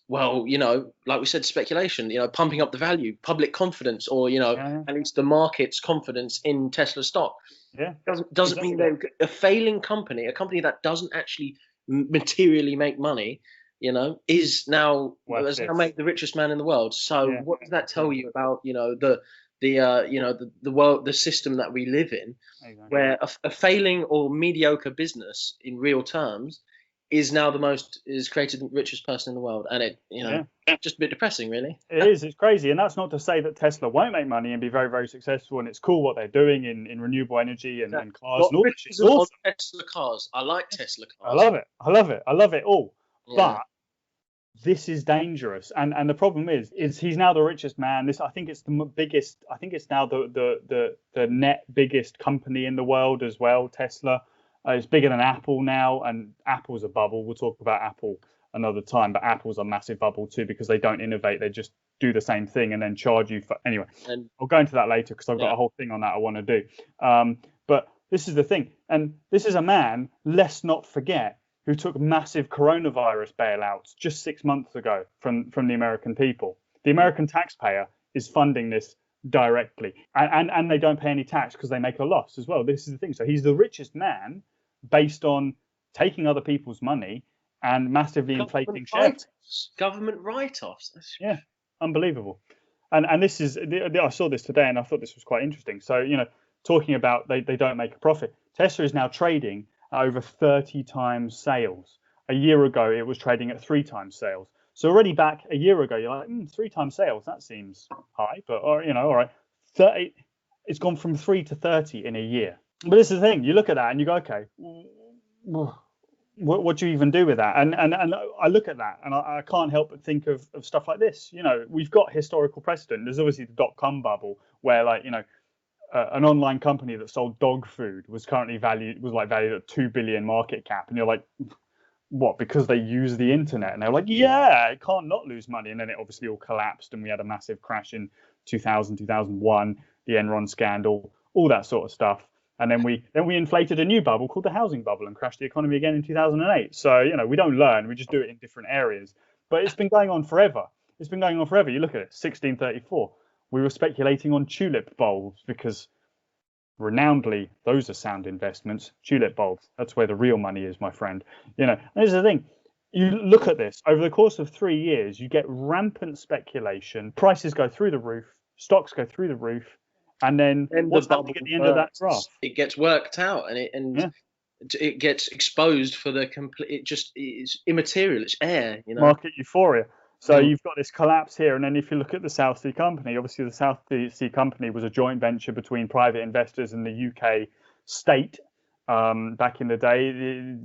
well, you know, like we said, speculation. You know, pumping up the value, public confidence, or at least the market's confidence in Tesla stock. Yeah, doesn't mean they're a failing company, a company that doesn't actually materially make money. You know, has now made the richest man in the world. So what does that tell you about the world, the system that we live in, where a failing or mediocre business in real terms is now created the richest person in the world, and just a bit depressing, really. It is. It's crazy, and that's not to say that Tesla won't make money and be very, very successful. And it's cool what they're doing in renewable energy and cars. And all it's awesome. Tesla cars. I like Tesla cars. I love it all. Yeah. But this is dangerous, and the problem is he's now the richest man. I think it's the biggest. I think it's now the net biggest company in the world as well. Tesla. It's bigger than Apple now, and Apple's a bubble. We'll talk about Apple another time, but Apple's a massive bubble too because they don't innovate. They just do the same thing and then charge you for. Anyway, I'll go into that later because I've got a whole thing on that I want to do. But this is the thing, and this is a man, let's not forget, who took massive coronavirus bailouts just 6 months ago from the American people. The American taxpayer is funding this directly, and they don't pay any tax because they make a loss as well. This is the thing. So he's the richest man based on taking other people's money and massively inflating shares. Government write-offs. Yeah, unbelievable. And this is, I saw this today and I thought this was quite interesting. So, talking about they don't make a profit. Tesla is now trading at over 30 times sales. A year ago, it was trading at 3 times sales. So already back a year ago, you're like, 3 times sales, that seems high, but all right. 30, it's gone from 3 to 30 in a year. But this is the thing, you look at that and you go, okay, what do you even do with that? And I look at that and I can't help but think of stuff like this. We've got historical precedent. There's obviously the dot-com bubble where an online company that sold dog food was valued at 2 billion market cap, and you're like, what, because they use the internet? And they're like, it can't not lose money. And then it obviously all collapsed and we had a massive crash in 2000, 2001, the Enron scandal, all that sort of stuff. And then we inflated a new bubble called the housing bubble and crashed the economy again in 2008. So, we don't learn, we just do it in different areas. But it's been going on forever. You look at it, 1634. We were speculating on tulip bulbs because renownedly, those are sound investments. Tulip bulbs, that's where the real money is, my friend. And this is the thing. You look at this, over the course of 3 years, you get rampant speculation. Prices go through the roof, stocks go through the roof, and then what's happening at the end of that graph? It gets worked out, and it gets exposed for the complete. It's immaterial. It's air. Market euphoria. So you've got this collapse here, and then if you look at the South Sea Company, obviously the South Sea Company was a joint venture between private investors and the UK state. Back in the day,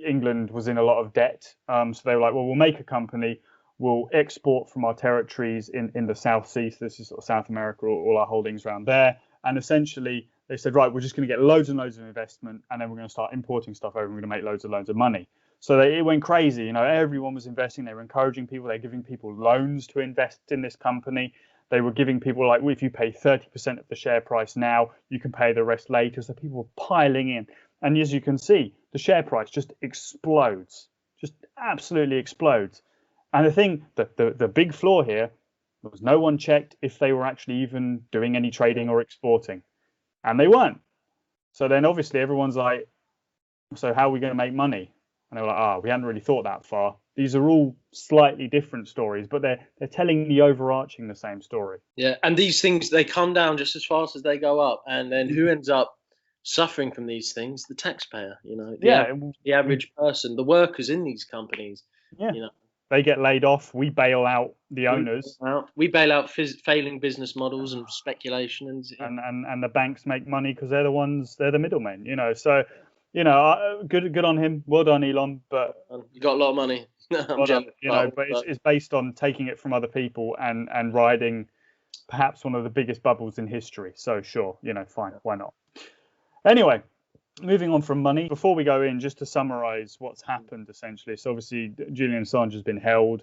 England was in a lot of debt, so they were like, well, we'll make a company, we'll export from our territories in the South Sea, so this is sort of South America, all our holdings around there, and essentially they said, right, we're just going to get loads and loads of investment, and then we're going to start importing stuff over, and we're going to make loads and loads of money. So it went crazy. Everyone was investing. They were encouraging people. They're giving people loans to invest in this company. They were giving people well, if you pay 30% of the share price now, you can pay the rest later. So people were piling in. And as you can see, the share price just explodes, just absolutely explodes. And the thing, the big flaw here was no one checked if they were actually even doing any trading or exporting. And they weren't. So then obviously everyone's like, so how are we going to make money? And they were like, we hadn't really thought that far. These are all slightly different stories, but they're telling the overarching the same story. Yeah, and these things, they come down just as fast as they go up. And then who ends up suffering from these things? The taxpayer, the average person, the workers in these companies. Yeah, they get laid off. We bail out the owners. We bail out failing business models and speculation. And the banks make money because they're the middlemen, So good on him. Well done, Elon. But You got a lot of money. I'm well done, jealous. but it's based on taking it from other people and riding perhaps one of the biggest bubbles in history. So sure, fine, why not? Anyway, moving on from money. Before we go in, just to summarise what's happened essentially. So obviously, Julian Assange has been held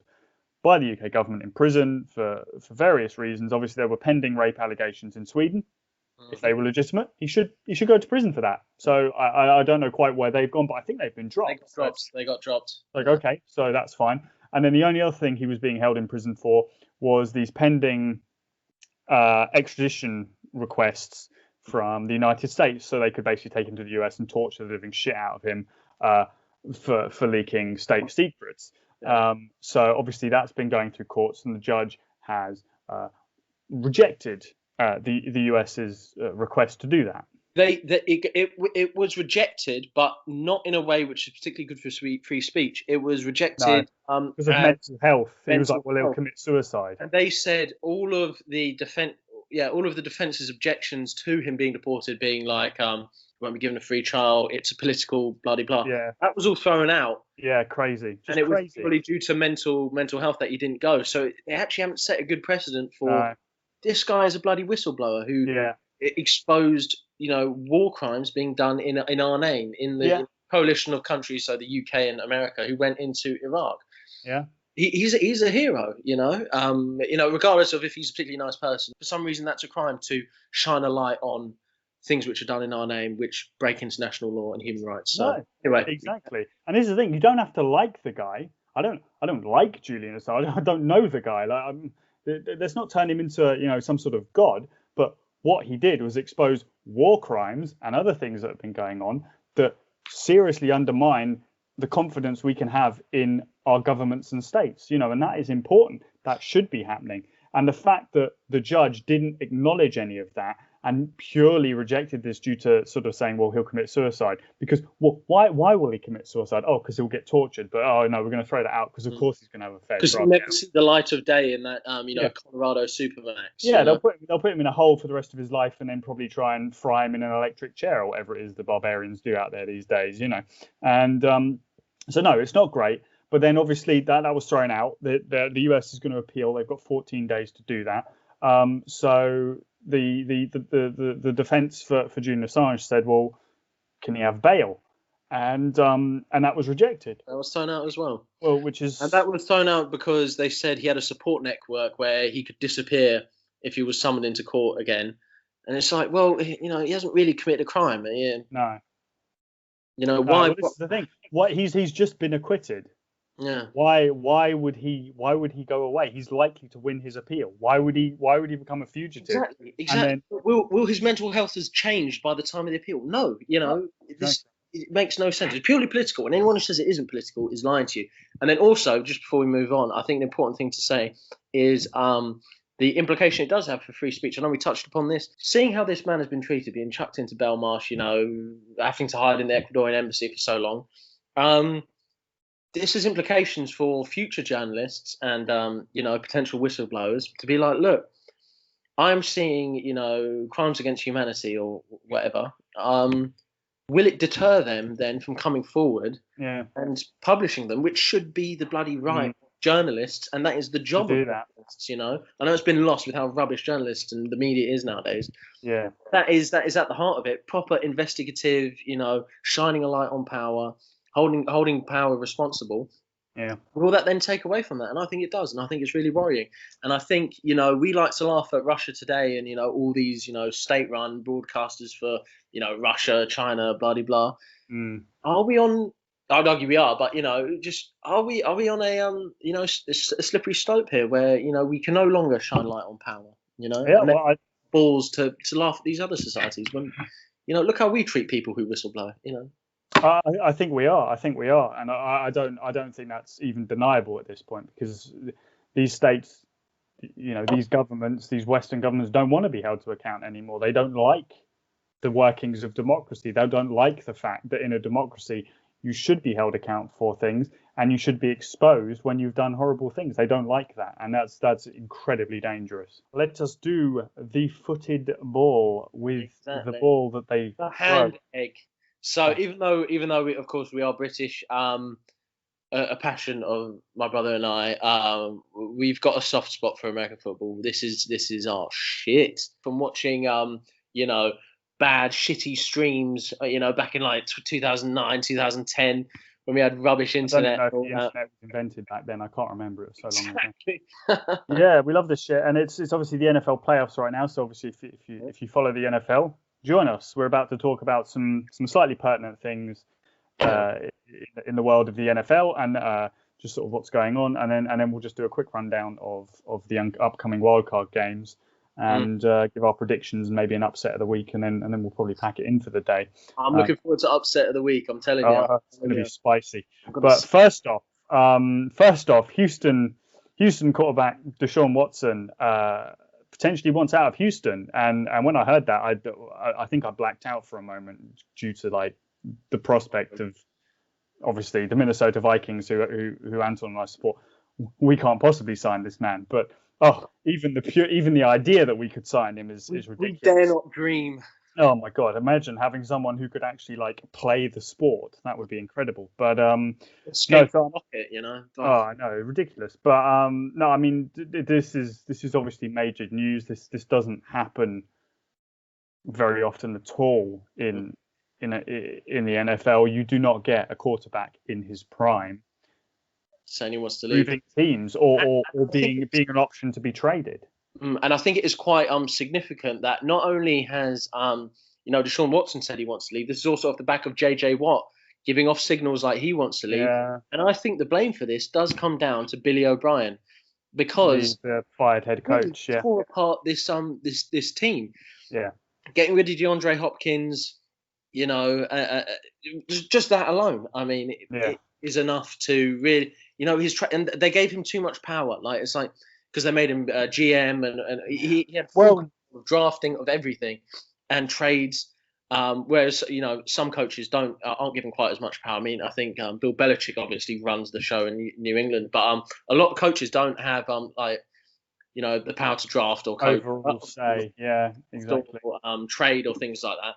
by the UK government in prison for various reasons. Obviously, there were pending rape allegations in Sweden. If they were legitimate, he should go to prison for that. So I don't know quite where they've gone, but I think they've been dropped. They got dropped. Like, okay, so that's fine. And then the only other thing he was being held in prison for was these pending extradition requests from the United States, so they could basically take him to the US and torture the living shit out of him for leaking state secrets. Yeah. So obviously that's been going through courts, and the judge has rejected the US's request to do that. It was rejected, but not in a way which is particularly good for free speech. It was rejected because of mental health. He was like, well, he'll commit suicide. And they said all of the defense's objections to him being deported, being like, won't be given a free trial. It's a political blah blah. Yeah, that was all thrown out. Yeah, crazy. And it was probably due to mental health that he didn't go. So they actually haven't set a good precedent for. This guy is a bloody whistleblower who exposed, war crimes being done in our name in the coalition of countries, so the UK and America, who went into Iraq. Yeah, he's a hero, regardless of if he's a particularly nice person. For some reason, that's a crime to shine a light on things which are done in our name, which break international law and human rights. So anyway, exactly. And this is the thing: you don't have to like the guy. I don't like Julian Assange. I don't know the guy. Let's not turn him into some sort of god. But what he did was expose war crimes and other things that have been going on that seriously undermine the confidence we can have in our governments and states. And that is important. That should be happening. And the fact that the judge didn't acknowledge any of that and purely rejected this due to sort of saying, well, he'll commit suicide. Because why will he commit suicide? Oh, because he'll get tortured. But oh no, we're going to throw that out because of course he's going to have a fair. Because he'll never see the light of day in that Colorado Supermax. Yeah, they'll put him in a hole for the rest of his life and then probably try and fry him in an electric chair or whatever it is the barbarians do out there these days. And so no, it's not great. But then obviously that was thrown out. The US is going to appeal. They've got 14 days to do that. So the defense for Julian Assange said, well, can he have bail? And that was rejected. That was thrown out as well. Well, and that was thrown out because they said he had a support network where he could disappear if he was summoned into court again. And it's like, well, he hasn't really committed a crime. No. Why? Well, this is the thing. He's just been acquitted. Yeah. Why would he go away? He's likely to win his appeal. Why would he become a fugitive? Exactly. Will his mental health has changed by the time of the appeal? No. It makes no sense. It's purely political, and anyone who says it isn't political is lying to you. And then also, just before we move on, I think the important thing to say is the implication it does have for free speech. I know we touched upon this. Seeing how this man has been treated, being chucked into Belmarsh, having to hide in the Ecuadorian embassy for so long. This has implications for future journalists and, potential whistleblowers to be like, look, I'm seeing, crimes against humanity or whatever. Will it deter them then from coming forward and publishing them, which should be the bloody right of journalists, and that is the job of journalists, I know it's been lost with how rubbish journalists and the media is nowadays. Yeah. That is at the heart of it. Proper investigative, shining a light on power, holding power responsible. Yeah. Will that then take away from that? And I think it does, and I think it's really worrying. And I think, we like to laugh at Russia Today and, all these, state-run broadcasters for, Russia, China, blah, blah, blah. Are we on, I'd argue we are, but, are we on a slippery slope here where, we can no longer shine light on power, balls to laugh at these other societies when, look how we treat people who whistleblow, I think we are. And I don't think that's even deniable at this point, because these states, these governments, these Western governments don't want to be held to account anymore. They don't like the workings of democracy. They don't like the fact that in a democracy, you should be held account for things and you should be exposed when you've done horrible things. They don't like that. And that's incredibly dangerous. Let us do the footed ball with the ball that they the hand egg. So even though we, of course we are British, a passion of my brother and I, we've got a soft spot for American football. This is our shit. From watching bad shitty streams, back in like 2009, 2010 when we had rubbish internet. I don't even know if the internet was invented back then. I can't remember, it was so long ago. Exactly. Yeah, we love this shit, and it's obviously the NFL playoffs right now. So obviously, if you follow the NFL, join us. We're about to talk about some slightly pertinent things in the world of the NFL, and just sort of what's going on, and then we'll just do a quick rundown of the upcoming wildcard games, and give our predictions and maybe an upset of the week, and then we'll probably pack it in for the day. I'm looking forward to upset of the week. I'm telling you, it's going to be spicy. But first off, Houston quarterback Deshaun Watson potentially wants out of Houston, and when I heard that, I think I blacked out for a moment due to like the prospect of obviously the Minnesota Vikings, who Anton and I support. We can't possibly sign this man, but even the idea that we could sign him is ridiculous. We dare not dream. Oh my God! Imagine having someone who could actually like play the sport. That would be incredible. But no, Oh, I know, ridiculous. But no, I mean this is obviously major news. This doesn't happen very often at all in the NFL. You do not get a quarterback in his prime saying he wants to leave moving teams or being an option to be traded. And I think it is quite significant that not only has Deshaun Watson said he wants to leave. This is also off the back of JJ Watt giving off signals like he wants to leave. Yeah. And I think the blame for this does come down to Billy O'Brien, because the fired head coach, he tore apart this team. Yeah. Getting rid of DeAndre Hopkins, just that alone. I mean, it is enough to really, and they gave him too much power. Like it's like because they made him GM and he had full drafting of everything and trades. Whereas some coaches aren't given quite as much power. I mean, I think Bill Belichick obviously runs the show in New England, but a lot of coaches don't have the power to draft or coach overall say, yeah, exactly, or, trade or things like that.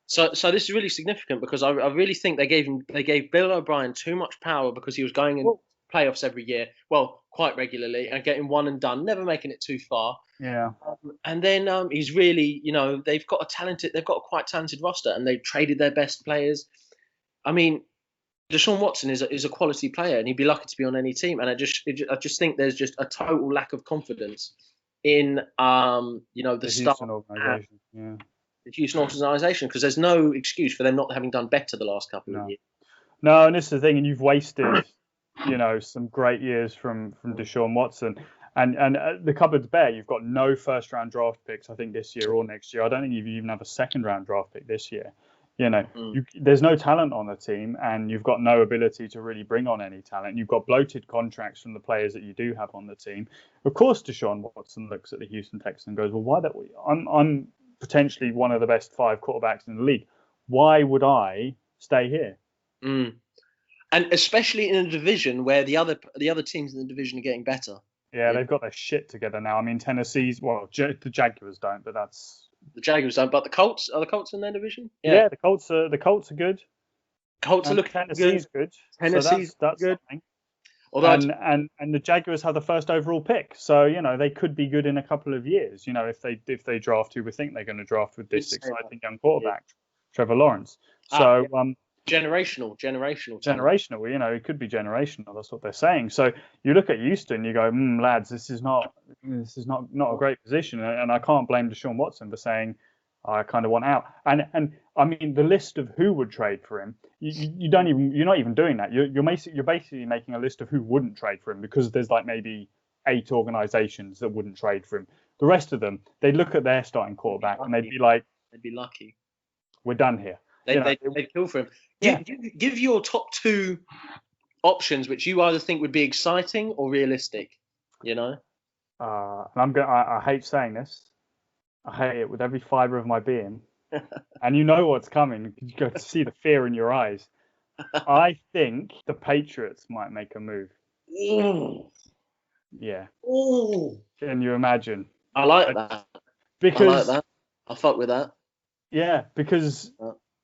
So this is really significant because I really think they gave Bill O'Brien too much power because he was going in playoffs every year, well, quite regularly, and getting one and done, never making it too far. Yeah. And then he's really, they've got a quite talented roster, and they've traded their best players. I mean, Deshaun Watson is a quality player, and he'd be lucky to be on any team. And I just think there's just a total lack of confidence in the Houston organization. Yeah. The Houston organization, because there's no excuse for them not having done better the last couple of years. No, and this is the thing, and you've wasted some great years from Deshaun Watson. And the cupboard's bare. You've got no first round draft picks, I think, this year or next year. I don't think you even have a second round draft pick this year. There's no talent on the team, and you've got no ability to really bring on any talent. You've got bloated contracts from the players that you do have on the team. Of course, Deshaun Watson looks at the Houston Texans and goes, well, why don't we? I'm potentially one of the best 5 quarterbacks in the league. Why would I stay here? And especially in a division where the other teams in the division are getting better. Yeah, they've got their shit together now. I mean, Tennessee's, the Jaguars don't, but that's... The Jaguars don't, but the Colts, are the Colts in their division? Yeah, the Colts are good. Colts are looking Tennessee's good. Tennessee's so that's good. Something. Although and the Jaguars have the first overall pick, so they could be good in a couple of years. If they draft who we think they're going to draft with this exciting young quarterback, Trevor Lawrence. So generational. It could be generational. That's what they're saying. So you look at Houston, you go, lads, this is not a great position, and I can't blame Deshaun Watson for saying I kind of want out. And I mean, the list of who would trade for him, you're not even doing that. You're basically making a list of who wouldn't trade for him, because there's like maybe 8 organizations that wouldn't trade for him. The rest of them, they'd look at their starting quarterback and they'd be like, they'd be lucky. We're done here. They'd kill for him. Give your top 2 options, which you either think would be exciting or realistic. And I hate saying this. I hate it with every fiber of my being. And you know what's coming. You go to see the fear in your eyes. I think the Patriots might make a move. Yeah. Can you imagine? I like that. Because I like that. I'll fuck with that. Yeah, because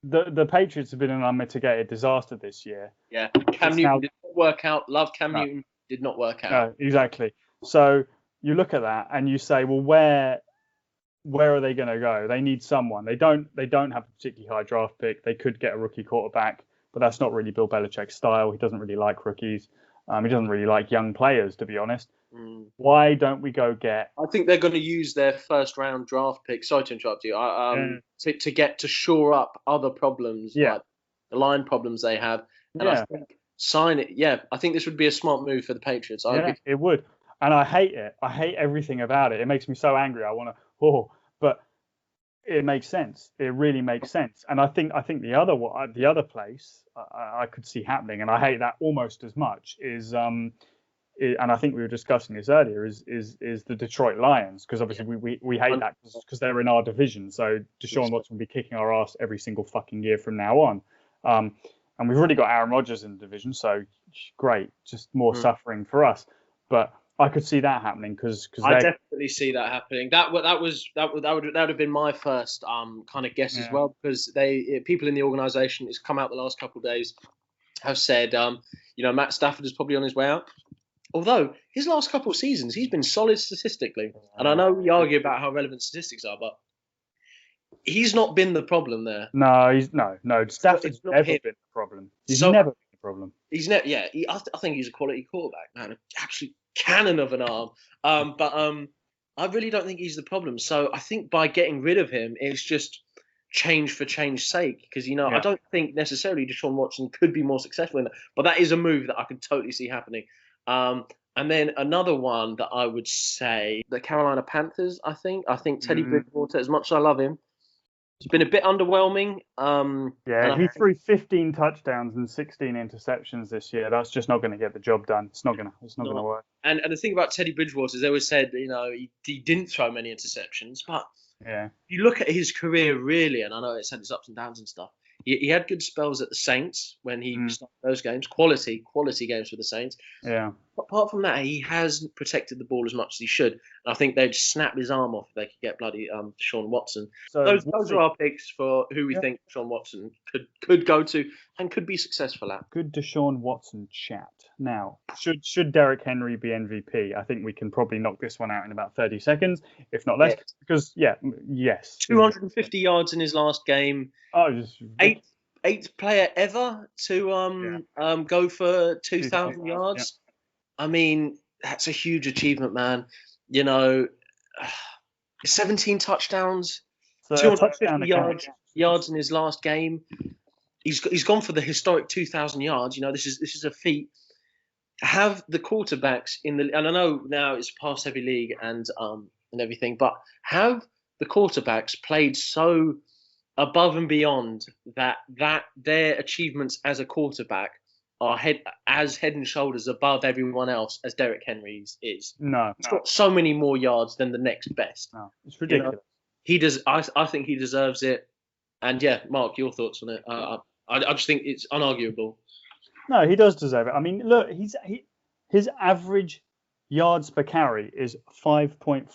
the Patriots have been an unmitigated disaster this year. Yeah, Cam Newton did not work out. Love Cam Newton, did not work out. No, exactly. So you look at that and you say, well, where are they going to go? They need someone. They don't have a particularly high draft pick. They could get a rookie quarterback, but that's not really Bill Belichick's style. He doesn't really like rookies. He doesn't really like young players, to be honest. Why don't we go get? I think they're going to use their first round draft pick. Sorry to interrupt you. To shore up other problems, like the line problems they have, and I think sign it. Yeah, I think this would be a smart move for the Patriots. It would, and I hate it. I hate everything about it. It makes me so angry. I want to, but it makes sense. It really makes sense. And I think the other place I could see happening, and I hate that almost as much, is and I think we were discussing this earlier, is the Detroit Lions, because obviously we hate that because they're in our division. So Deshaun Watson will be kicking our ass every single fucking year from now on. And we've already got Aaron Rodgers in the division, so great, just more suffering for us. But I could see that happening because I definitely see that happening. That would have been my first kind of guess as well, because people in the organisation, it's come out the last couple of days, have said Matt Stafford is probably on his way out. Although his last couple of seasons, he's been solid statistically, and I know we argue about how relevant statistics are, but he's not been the problem there. No, Stafford's never been the problem. He's never been the problem. He's never. Yeah, I think he's a quality quarterback, man. An absolute cannon of an arm. But I really don't think he's the problem. So I think by getting rid of him, it's just change for change's sake. Because I don't think necessarily Deshaun Watson could be more successful in that. But that is a move that I can totally see happening. And then another one that I would say, the Carolina Panthers. I think Teddy Bridgewater, as much as I love him, it's been a bit underwhelming. He threw 15 touchdowns and 16 interceptions this year. That's just not going to get the job done. It's not going to work. And the thing about Teddy Bridgewater is they always said, he didn't throw many interceptions, but you look at his career really, and I know it's had its ups and downs and stuff. He had good spells at the Saints when he started those games, quality games for the Saints. Yeah. But apart from that, he hasn't protected the ball as much as he should. And I think they'd snap his arm off if they could get bloody Deshaun Watson. So those are our picks for who we think Deshaun Watson could go to and could be successful at. Good Deshaun Watson chat. Now, should Derrick Henry be MVP? I think we can probably knock this one out in about 30 seconds, if not less. Yes. Because, yes. 250 yards in his last game. Oh, eighth player ever to go for 2,000 yards. Yeah. I mean, that's a huge achievement, man. 17 touchdowns, 250 yards in his last game. He's gone for the historic 2,000 yards. This is a feat. Have the quarterbacks and I know now it's a pass-heavy league and everything, but have the quarterbacks played so above and beyond that their achievements as a quarterback are head and shoulders above everyone else as Derrick Henry's is. No. He's got so many more yards than the next best. No, it's ridiculous. He does. I think he deserves it. And Mark, your thoughts on it? I just think it's unarguable. No, he does deserve it. I mean, look, his average yards per carry is 5.4.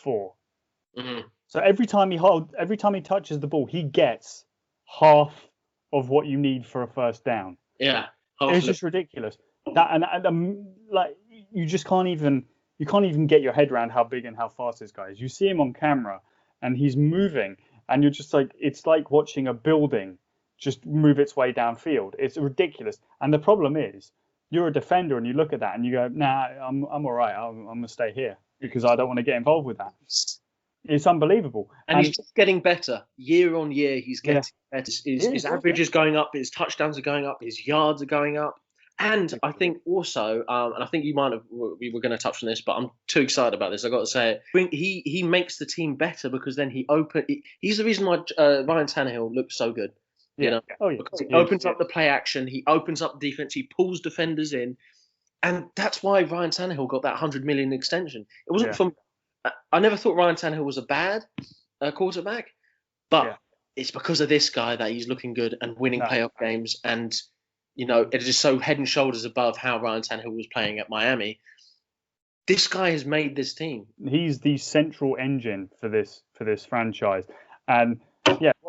Mm-hmm. So every time he touches the ball, he gets half of what you need for a first down. Yeah. It's just ridiculous. That and like you just can't even get your head around how big and how fast this guy is. You see him on camera and he's moving, and you're just like, it's like watching a building just move its way downfield. It's ridiculous. And the problem is, you're a defender and you look at that and you go, nah, I'm all right. I'm gonna stay here because I don't want to get involved with that. It's unbelievable. And he's just getting better. Year on year, he's getting better. His average is going up. His touchdowns are going up. His yards are going up. And I think also, and I think we were going to touch on this, but I'm too excited about this. I've got to say it. He makes the team better because then he's the reason why Ryan Tannehill looks so good. Because he opens up the play action. He opens up defense. He pulls defenders in. And that's why Ryan Tannehill got that $100 million extension. It wasn't from... I never thought Ryan Tannehill was a bad quarterback, but it's because of this guy that he's looking good and winning playoff games. And, it is so head and shoulders above how Ryan Tannehill was playing at Miami. This guy has made this team. He's the central engine for this franchise. And,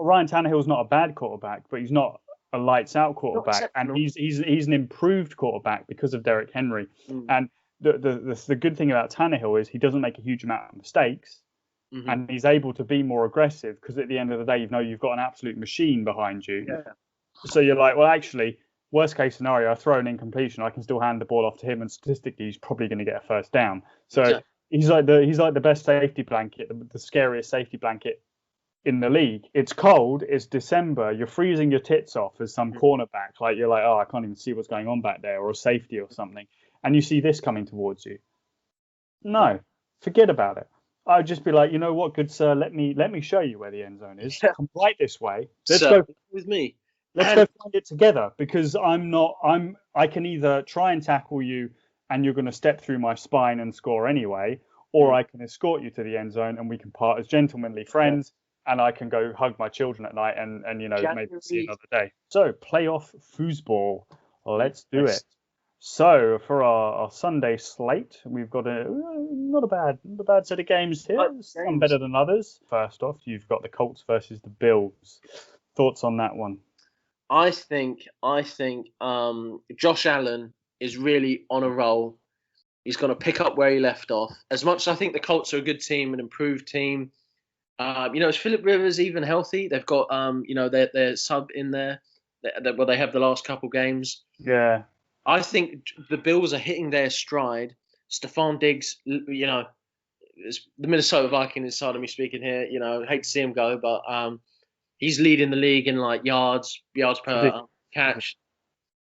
Ryan Tannehill's not a bad quarterback, but he's not a lights out quarterback, and he's an improved quarterback because of Derrick Henry. And the good thing about Tannehill is he doesn't make a huge amount of mistakes, and he's able to be more aggressive because at the end of the day, you've got an absolute machine behind you. Yeah. So you're like, well, actually, worst case scenario, I throw an incompletion, I can still hand the ball off to him, and statistically, he's probably going to get a first down. So he's like the best safety blanket, the scariest safety blanket in the league. It's cold, it's December, you're freezing your tits off as some cornerback, like you're like, oh, I can't even see what's going on back there, or a safety or something, and you see this coming towards you. No, forget about it. I'd just be like, you know what, good sir, let me show you where the end zone is. Come right this way. Let's go with me. Let's go find it together, because I can either try and tackle you and you're going to step through my spine and score anyway, or I can escort you to the end zone and we can part as gentlemanly friends, and I can go hug my children at night and maybe see another day. So playoff foosball, let's do it. So for our Sunday slate, we've got not a bad set of games here. Some better than others. First off, you've got the Colts versus the Bills. Thoughts on that one? I think Josh Allen is really on a roll. He's going to pick up where he left off. As much as I think the Colts are a good team, an improved team, is Phillip Rivers even healthy? They've got their sub in there. They have the last couple games. Yeah. I think the Bills are hitting their stride. Stephon Diggs, it's the Minnesota Viking inside of me speaking here. Hate to see him go, but he's leading the league in like yards per catch.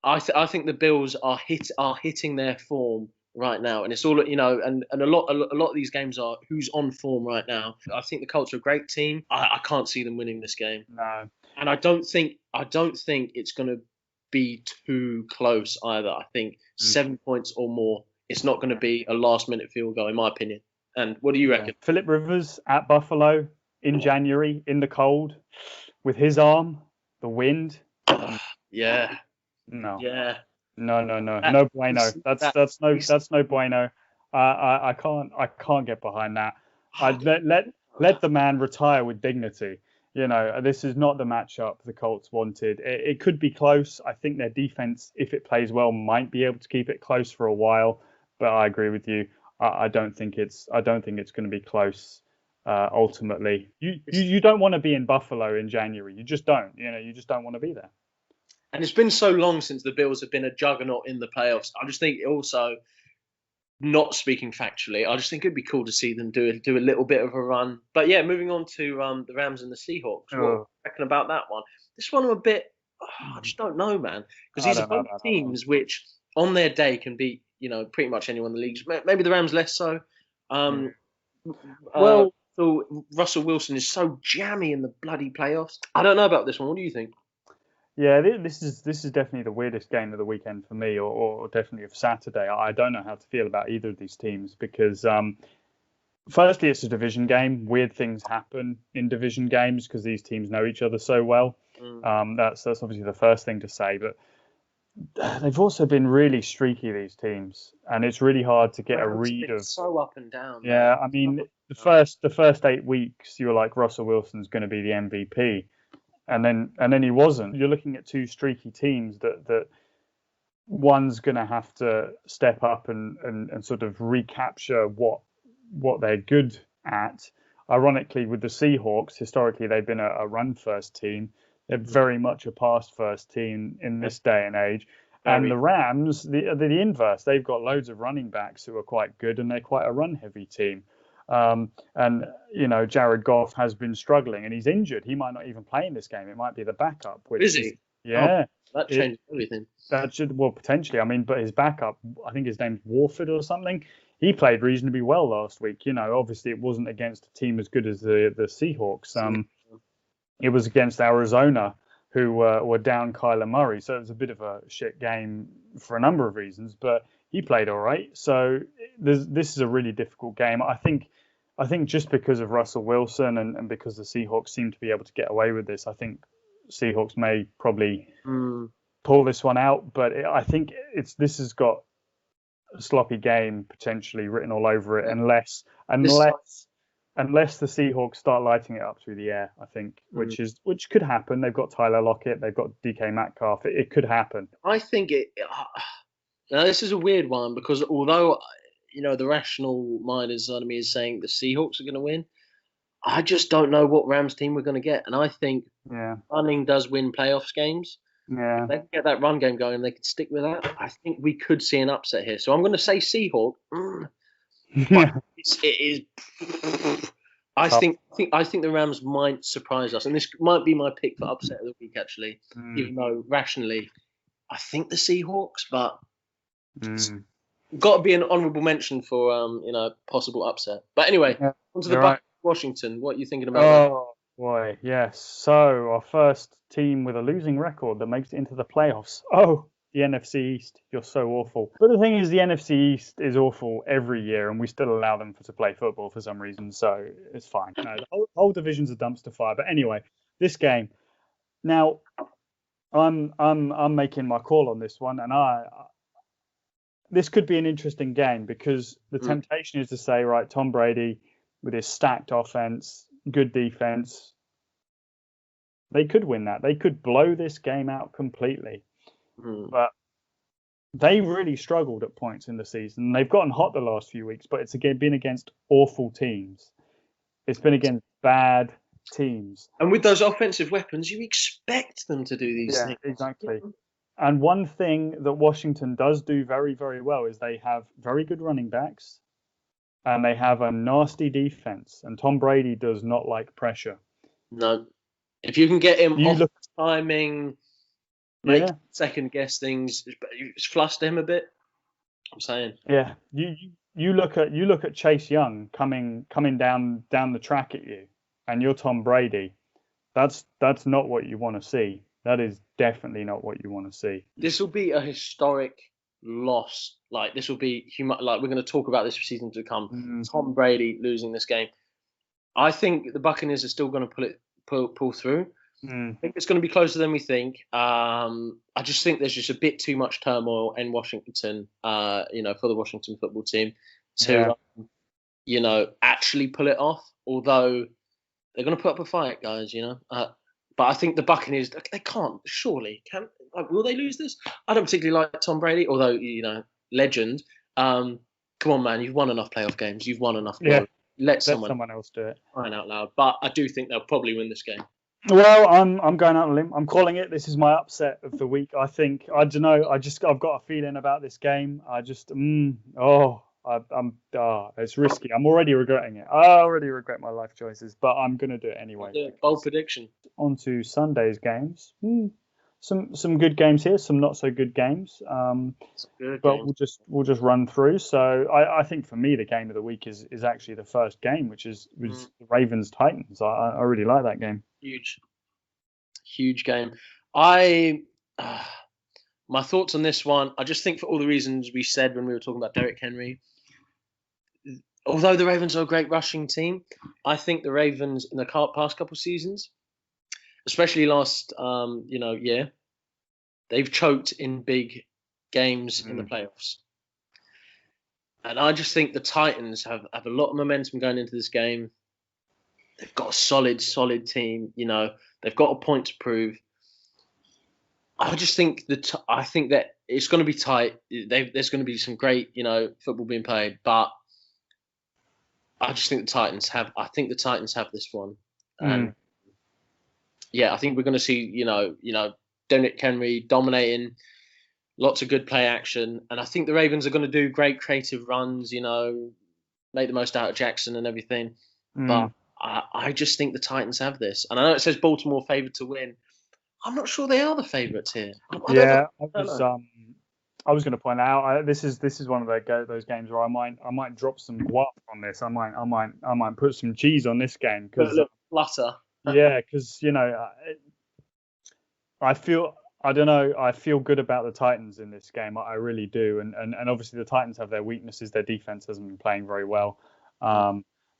I think the Bills are hitting their form right now, and it's all and a lot of these games are who's on form right now. I think the Colts are a great team. I can't see them winning this game. No, and I don't think it's going to be too close either. I think 7 points or more. It's not going to be a last-minute field goal, in my opinion. And what do you reckon? Phillip Rivers at Buffalo in January in the cold with his arm, the wind. Yeah. No. Yeah. No. No bueno. That's no bueno. I can't get behind that. Let the man retire with dignity. This is not the matchup the Colts wanted. It could be close. I think their defense, if it plays well, might be able to keep it close for a while. But I agree with you. I don't think it's going to be close. Ultimately, you don't want to be in Buffalo in January. You just don't. You just don't want to be there. And it's been so long since the Bills have been a juggernaut in the playoffs. I just think also, not speaking factually, I just think it'd be cool to see them do a little bit of a run. But yeah, moving on to the Rams and the Seahawks. What do you reckon about that one? This one I'm a bit, I just don't know, man. Because these are both teams which, on their day, can beat pretty much anyone in the league. Maybe the Rams less so. So Russell Wilson is so jammy in the bloody playoffs. I don't know about this one. What do you think? Yeah, this is definitely the weirdest game of the weekend for me, or definitely of Saturday. I don't know how to feel about either of these teams because, firstly, it's a division game. Weird things happen in division games because these teams know each other so well. That's obviously the first thing to say, but they've also been really streaky, these teams, and it's really hard to get a read of. So up and down. Yeah, man. I mean, the first 8 weeks, you were like, Russell Wilson's going to be the MVP. And then he wasn't. You're looking at two streaky teams that one's going to have to step up and sort of recapture what they're good at. Ironically, with the Seahawks, historically they've been a run-first team. They're very much a pass-first team in this day and age. And the Rams, the inverse. They've got loads of running backs who are quite good, and they're quite a run-heavy team. Jared Goff has been struggling and he's injured. He might not even play in this game. It might be the backup. Is he? Yeah. That changes everything. That should, potentially. I mean, but his backup, I think his name's Warford or something. He played reasonably well last week. Obviously it wasn't against a team as good as the Seahawks. It was against Arizona, who were down Kyler Murray. So it was a bit of a shit game for a number of reasons, but he played all right. So this is a really difficult game. I think just because of Russell Wilson and because the Seahawks seem to be able to get away with this, I think Seahawks may probably pull this one out. But I think this has got a sloppy game potentially written all over it, unless unless the Seahawks start lighting it up through the air, I think, which could happen. They've got Tyler Lockett, they've got DK Metcalf. It could happen. I think it. Now this is a weird one because although the rational mind inside of me is saying the Seahawks are going to win, I just don't know what Rams team we're going to get, and I think running does win playoffs games. Yeah, if they can get that run game going, and they can stick with that. I think we could see an upset here. So I'm going to say Seahawk. But it is. I think the Rams might surprise us, and this might be my pick for upset of the week actually. Even though rationally, I think the Seahawks, but got to be an honourable mention for possible upset. But anyway, onto the Bucks, Washington. What are you thinking about that? Oh boy, yes. So our first team with a losing record that makes it into the playoffs. Oh, the NFC East. You're so awful. But the thing is, the NFC East is awful every year, and we still allow them to play football for some reason. So it's fine. No, the whole division's a dumpster fire. But anyway, this game. Now, I'm making my call on this one, and this could be an interesting game because the temptation is to say, right, Tom Brady with his stacked offense, good defense, they could win that. They could blow this game out completely. But they really struggled at points in the season. They've gotten hot the last few weeks, but it's been against awful teams. It's been against bad teams. And with those offensive weapons, you expect them to do these things. Exactly. And one thing that Washington does do very, very well is they have very good running backs and they have a nasty defense. And Tom Brady does not like pressure. No. If you can get him off timing, make second guess things, fluster him a bit. I'm saying. Yeah. You look at Chase Young coming down the track at you, and you're Tom Brady. That's not what you want to see. That is definitely not what you want to see. This will be a historic loss. Like this will be like we're going to talk about this for season to come. Tom Brady losing this game. I think the Buccaneers are still going to pull through. I think it's going to be closer than we think. I just think there's just a bit too much turmoil in Washington, for the Washington football team to, actually pull it off. Although they're going to put up a fight, guys, But I think the Buccaneers, they can't, surely. Will they lose this? I don't particularly like Tom Brady, although, legend. Come on, man, you've won enough playoff games. You've won enough. Yeah. Let someone else do it. Crying out loud. But I do think they'll probably win this game. Well, I'm going out on a limb. I'm calling it. This is my upset of the week. I think. I don't know. I've got a feeling about this game. It's risky. I'm already regretting it. I already regret my life choices, but I'm going to do it anyway. Bold prediction. On to Sunday's games. Some good games here, some not so good games. But we'll just run through. So I think for me the game of the week is actually the first game, which was the Ravens Titans. I really like that game. Huge game. My thoughts on this one. I just think for all the reasons we said when we were talking about Derrick Henry. Although the Ravens are a great rushing team, I think the Ravens in the past couple of seasons, especially last year, they've choked in big games in the playoffs. And I just think the Titans have a lot of momentum going into this game. They've got a solid team. They've got a point to prove. I just think that it's going to be tight. There's going to be some great, football being played, but I just think the Titans have. I think the Titans have this one, and I think we're going to see, Derrick Henry dominating, lots of good play action, and I think the Ravens are going to do great creative runs, make the most out of Jackson and everything. But I just think the Titans have this, and I know it says Baltimore favored to win. I'm not sure they are the favourites here. I was going to point out this is one of those games where I might drop some guap on this. I might put some cheese on this game because flutter. Yeah, because I feel good about the Titans in this game. I really do, and obviously the Titans have their weaknesses. Their defense hasn't been playing very well,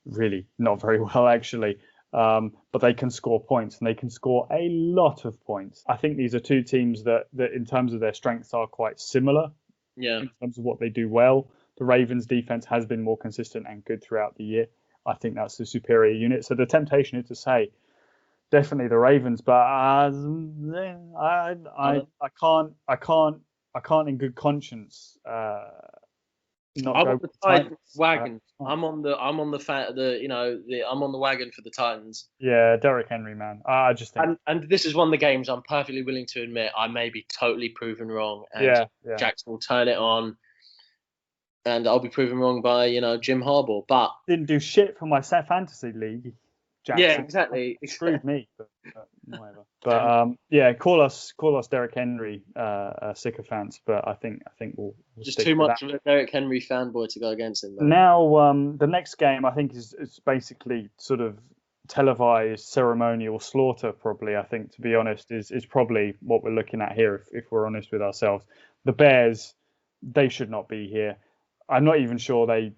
really not very well actually. But they can score points, and they can score a lot of points. I think these are two teams that in terms of their strengths are quite similar. Yeah. In terms of what they do well, the Ravens' defense has been more consistent and good throughout the year. I think that's the superior unit. So the temptation is to say definitely the Ravens, but I can't in good conscience not I'm go on with the the Titans Titans. wagon. I'm on the wagon for the Titans. Yeah, Derrick Henry, man. I just think. And this is one of the games I'm perfectly willing to admit I may be totally proven wrong, and Yeah. Jackson will turn it on, and I'll be proven wrong by Jim Harbaugh. But Didn't do shit for my fantasy league. Jackson. Yeah, exactly. Screwed me, but whatever. But yeah, call us Derrick Henry sycophants. But I think we'll just stick too with much that. of a Derrick Henry fanboy to go against him. Though. Now, the next game I think is basically sort of televised ceremonial slaughter. Probably, I think, to be honest, is probably what we're looking at here. If we're honest with ourselves, the Bears, they should not be here. I'm not even sure they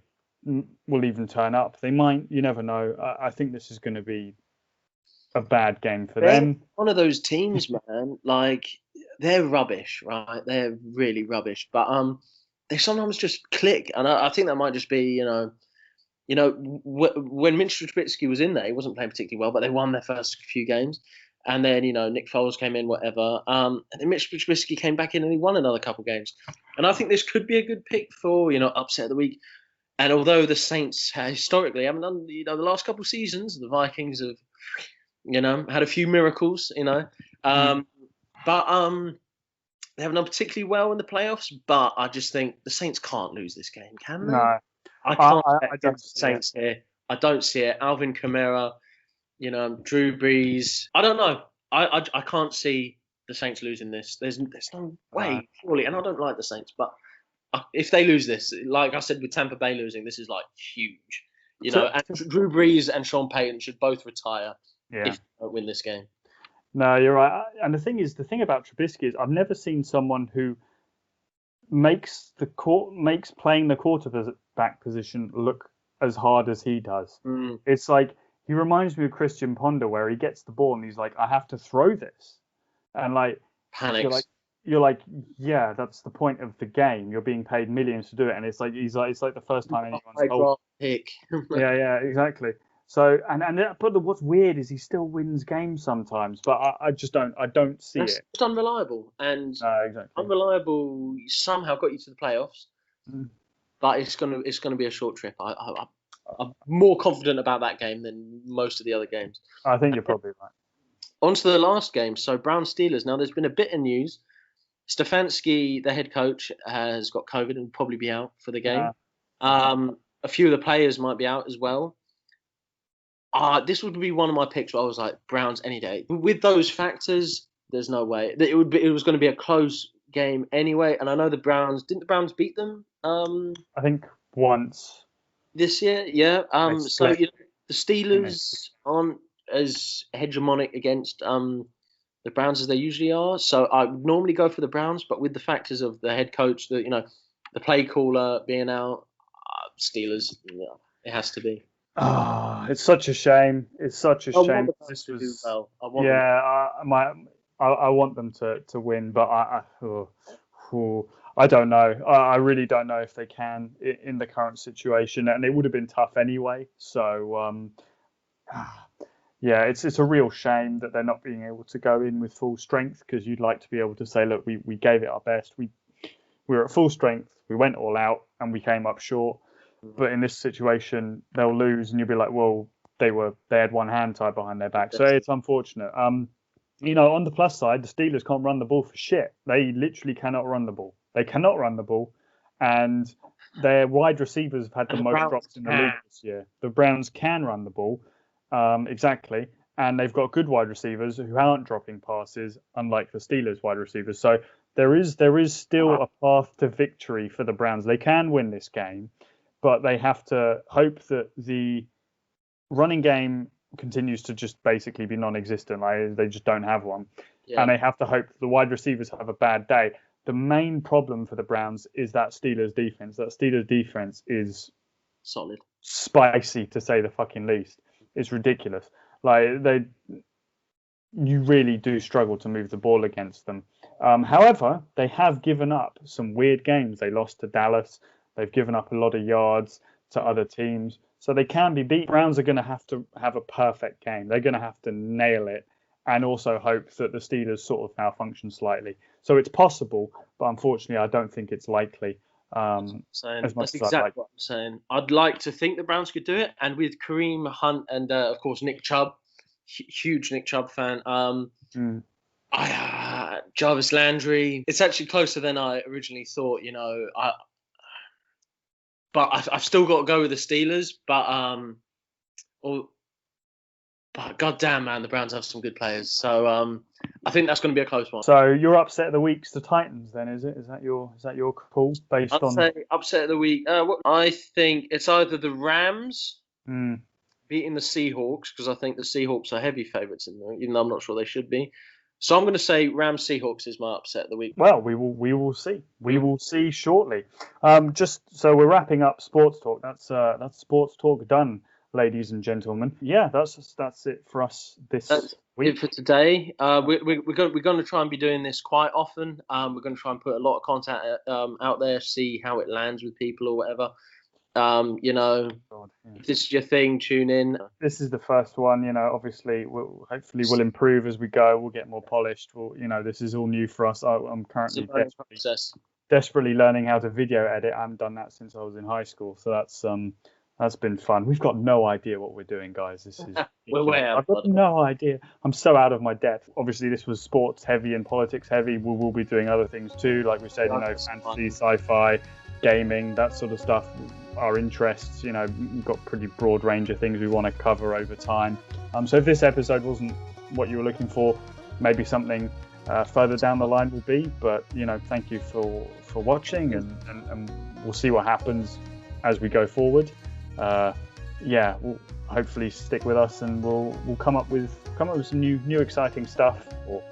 will even turn up. They might. You never know. I think this is going to be a bad game for them. One of those teams, man. Like they're rubbish, right? They're really rubbish. But they sometimes just click, and I think that might just be when Mitch Trubisky was in there, he wasn't playing particularly well, but they won their first few games. And then, Nick Foles came in, whatever. And then Mitch Trubisky came back in and he won another couple games. And I think this could be a good pick for, upset of the week. And although the Saints historically haven't done, the last couple of seasons, the Vikings have, had a few miracles, but they haven't done particularly well in the playoffs. But I just think the Saints can't lose this game, can they? No, I can't I don't against the Saints here. I don't see it. Alvin Kamara, Drew Brees. I don't know. I can't see the Saints losing this. There's no way, surely. And I don't like the Saints, but if they lose this, like I said with Tampa Bay losing, this is like huge. And Drew Brees and Sean Payton should both retire if they don't win this game. No, you're right. And the thing about Trubisky is I've never seen someone who makes playing the quarterback position look as hard as he does. It's like he reminds me of Christian Ponder, where he gets the ball and he's like, I have to throw this, and like panics. You're like, yeah, that's the point of the game. You're being paid millions to do it, and it's like it's like the first time anyone's told. Pick. yeah, exactly. So but what's weird is he still wins games sometimes, but I just don't see it. It's unreliable, and exactly. Unreliable somehow got you to the playoffs, but it's gonna be a short trip. I'm more confident about that game than most of the other games. I think you're probably right. On to the last game. So Browns Steelers. Now there's been a bit of news. Stefanski, the head coach, has got COVID and will probably be out for the game. A few of the players might be out as well. This would be one of my picks where I was like, Browns any day. With those factors, there's no way. It was going to be a close game anyway. And I know didn't the Browns beat them? I think once. This year, yeah. So the Steelers aren't as hegemonic against the Browns as they usually are. So I would normally go for the Browns, but with the factors of the head coach, the play caller being out, Steelers, it has to be. It's such a shame. It's such a shame. This was I want them to win, but I don't know. I really don't know if they can in the current situation, and it would have been tough anyway. So yeah, it's a real shame that they're not being able to go in with full strength, because you'd like to be able to say, look, we gave it our best. We were at full strength. We went all out and we came up short. But in this situation, they'll lose, and you'll be like, well, they had one hand tied behind their back. So it's unfortunate. On the plus side, the Steelers can't run the ball for shit. They literally cannot run the ball. They cannot run the ball, and their wide receivers have had the most drops in the league this year. The Browns can run the ball, exactly, and they've got good wide receivers who aren't dropping passes, unlike the Steelers wide receivers. So there is still a path to victory for the Browns. They can win this game, but they have to hope that the running game continues to just basically be non-existent. Like, they just don't have one. Yeah. And they have to hope that the wide receivers have a bad day. The main problem for the Browns is that Steelers defense. That Steelers defense is solid, spicy, to say the fucking least. It's ridiculous. Like, you really do struggle to move the ball against them. However, they have given up some weird games. They lost to Dallas. They've given up a lot of yards to other teams. So they can be beat. Browns are going to have a perfect game. They're going to have to nail it, and also hope that the Steelers sort of malfunction slightly. So it's possible, but unfortunately, I don't think it's likely. As much That's as exactly I'd like. what I'm saying. I'd like to think the Browns could do it, and with Kareem Hunt and of course Nick Chubb, huge Nick Chubb fan. Jarvis Landry. It's actually closer than I originally thought. But I've still got to go with the Steelers. But goddamn, man, the Browns have some good players. So I think that's going to be a close one. So your upset of the week's the Titans, then, is it? Is that your call based on? I'd say upset of the week. I think it's either the Rams beating the Seahawks, because I think the Seahawks are heavy favourites in there, even though I'm not sure they should be. So I'm going to say Rams Seahawks is my upset of the week. Well, we will see. We will see shortly. Just so we're wrapping up sports talk. That's sports talk done, ladies and gentlemen. Yeah, that's it for us this week. It for today. We're going to try and be doing this quite often. We're going to try and put a lot of content out there, see how it lands with people or whatever. If this is your thing, tune in. This is the first one. Obviously, hopefully we'll improve as we go. We'll get more polished. This is all new for us. I'm currently desperately learning how to video edit. I haven't done that since I was in high school, so that's been fun. We've got no idea what we're doing, guys. This is I've got no idea. I'm so out of my depth. Obviously, this was sports heavy and politics heavy. We will be doing other things too, like we said, fantasy, sci-fi, gaming, that sort of stuff. Our interests, we've got a pretty broad range of things we want to cover over time. So if this episode wasn't what you were looking for, maybe something further down the line will be. But thank you for watching, and we'll see what happens as we go forward. We'll hopefully stick with us, and we'll come up with some new exciting stuff. Or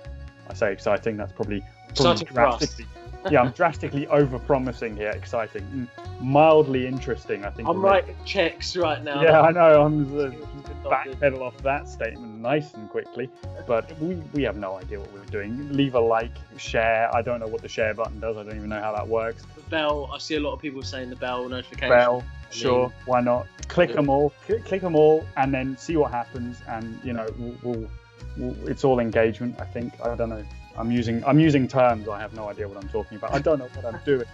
I say exciting, that's probably drastically. Yeah, I'm drastically over-promising here. Exciting, mildly interesting. I think I'm writing checks right now. Yeah, I know. I'm backpedal off that statement nice and quickly. But we have no idea what we're doing. Leave a like, share. I don't know what the share button does. I don't even know how that works. The bell. I see a lot of people saying the bell notification. Bell. Sure, why not? Click them all, and then see what happens. And we'll it's all engagement. I think. I don't know. I'm using terms. I have no idea what I'm talking about. I don't know what I'm doing.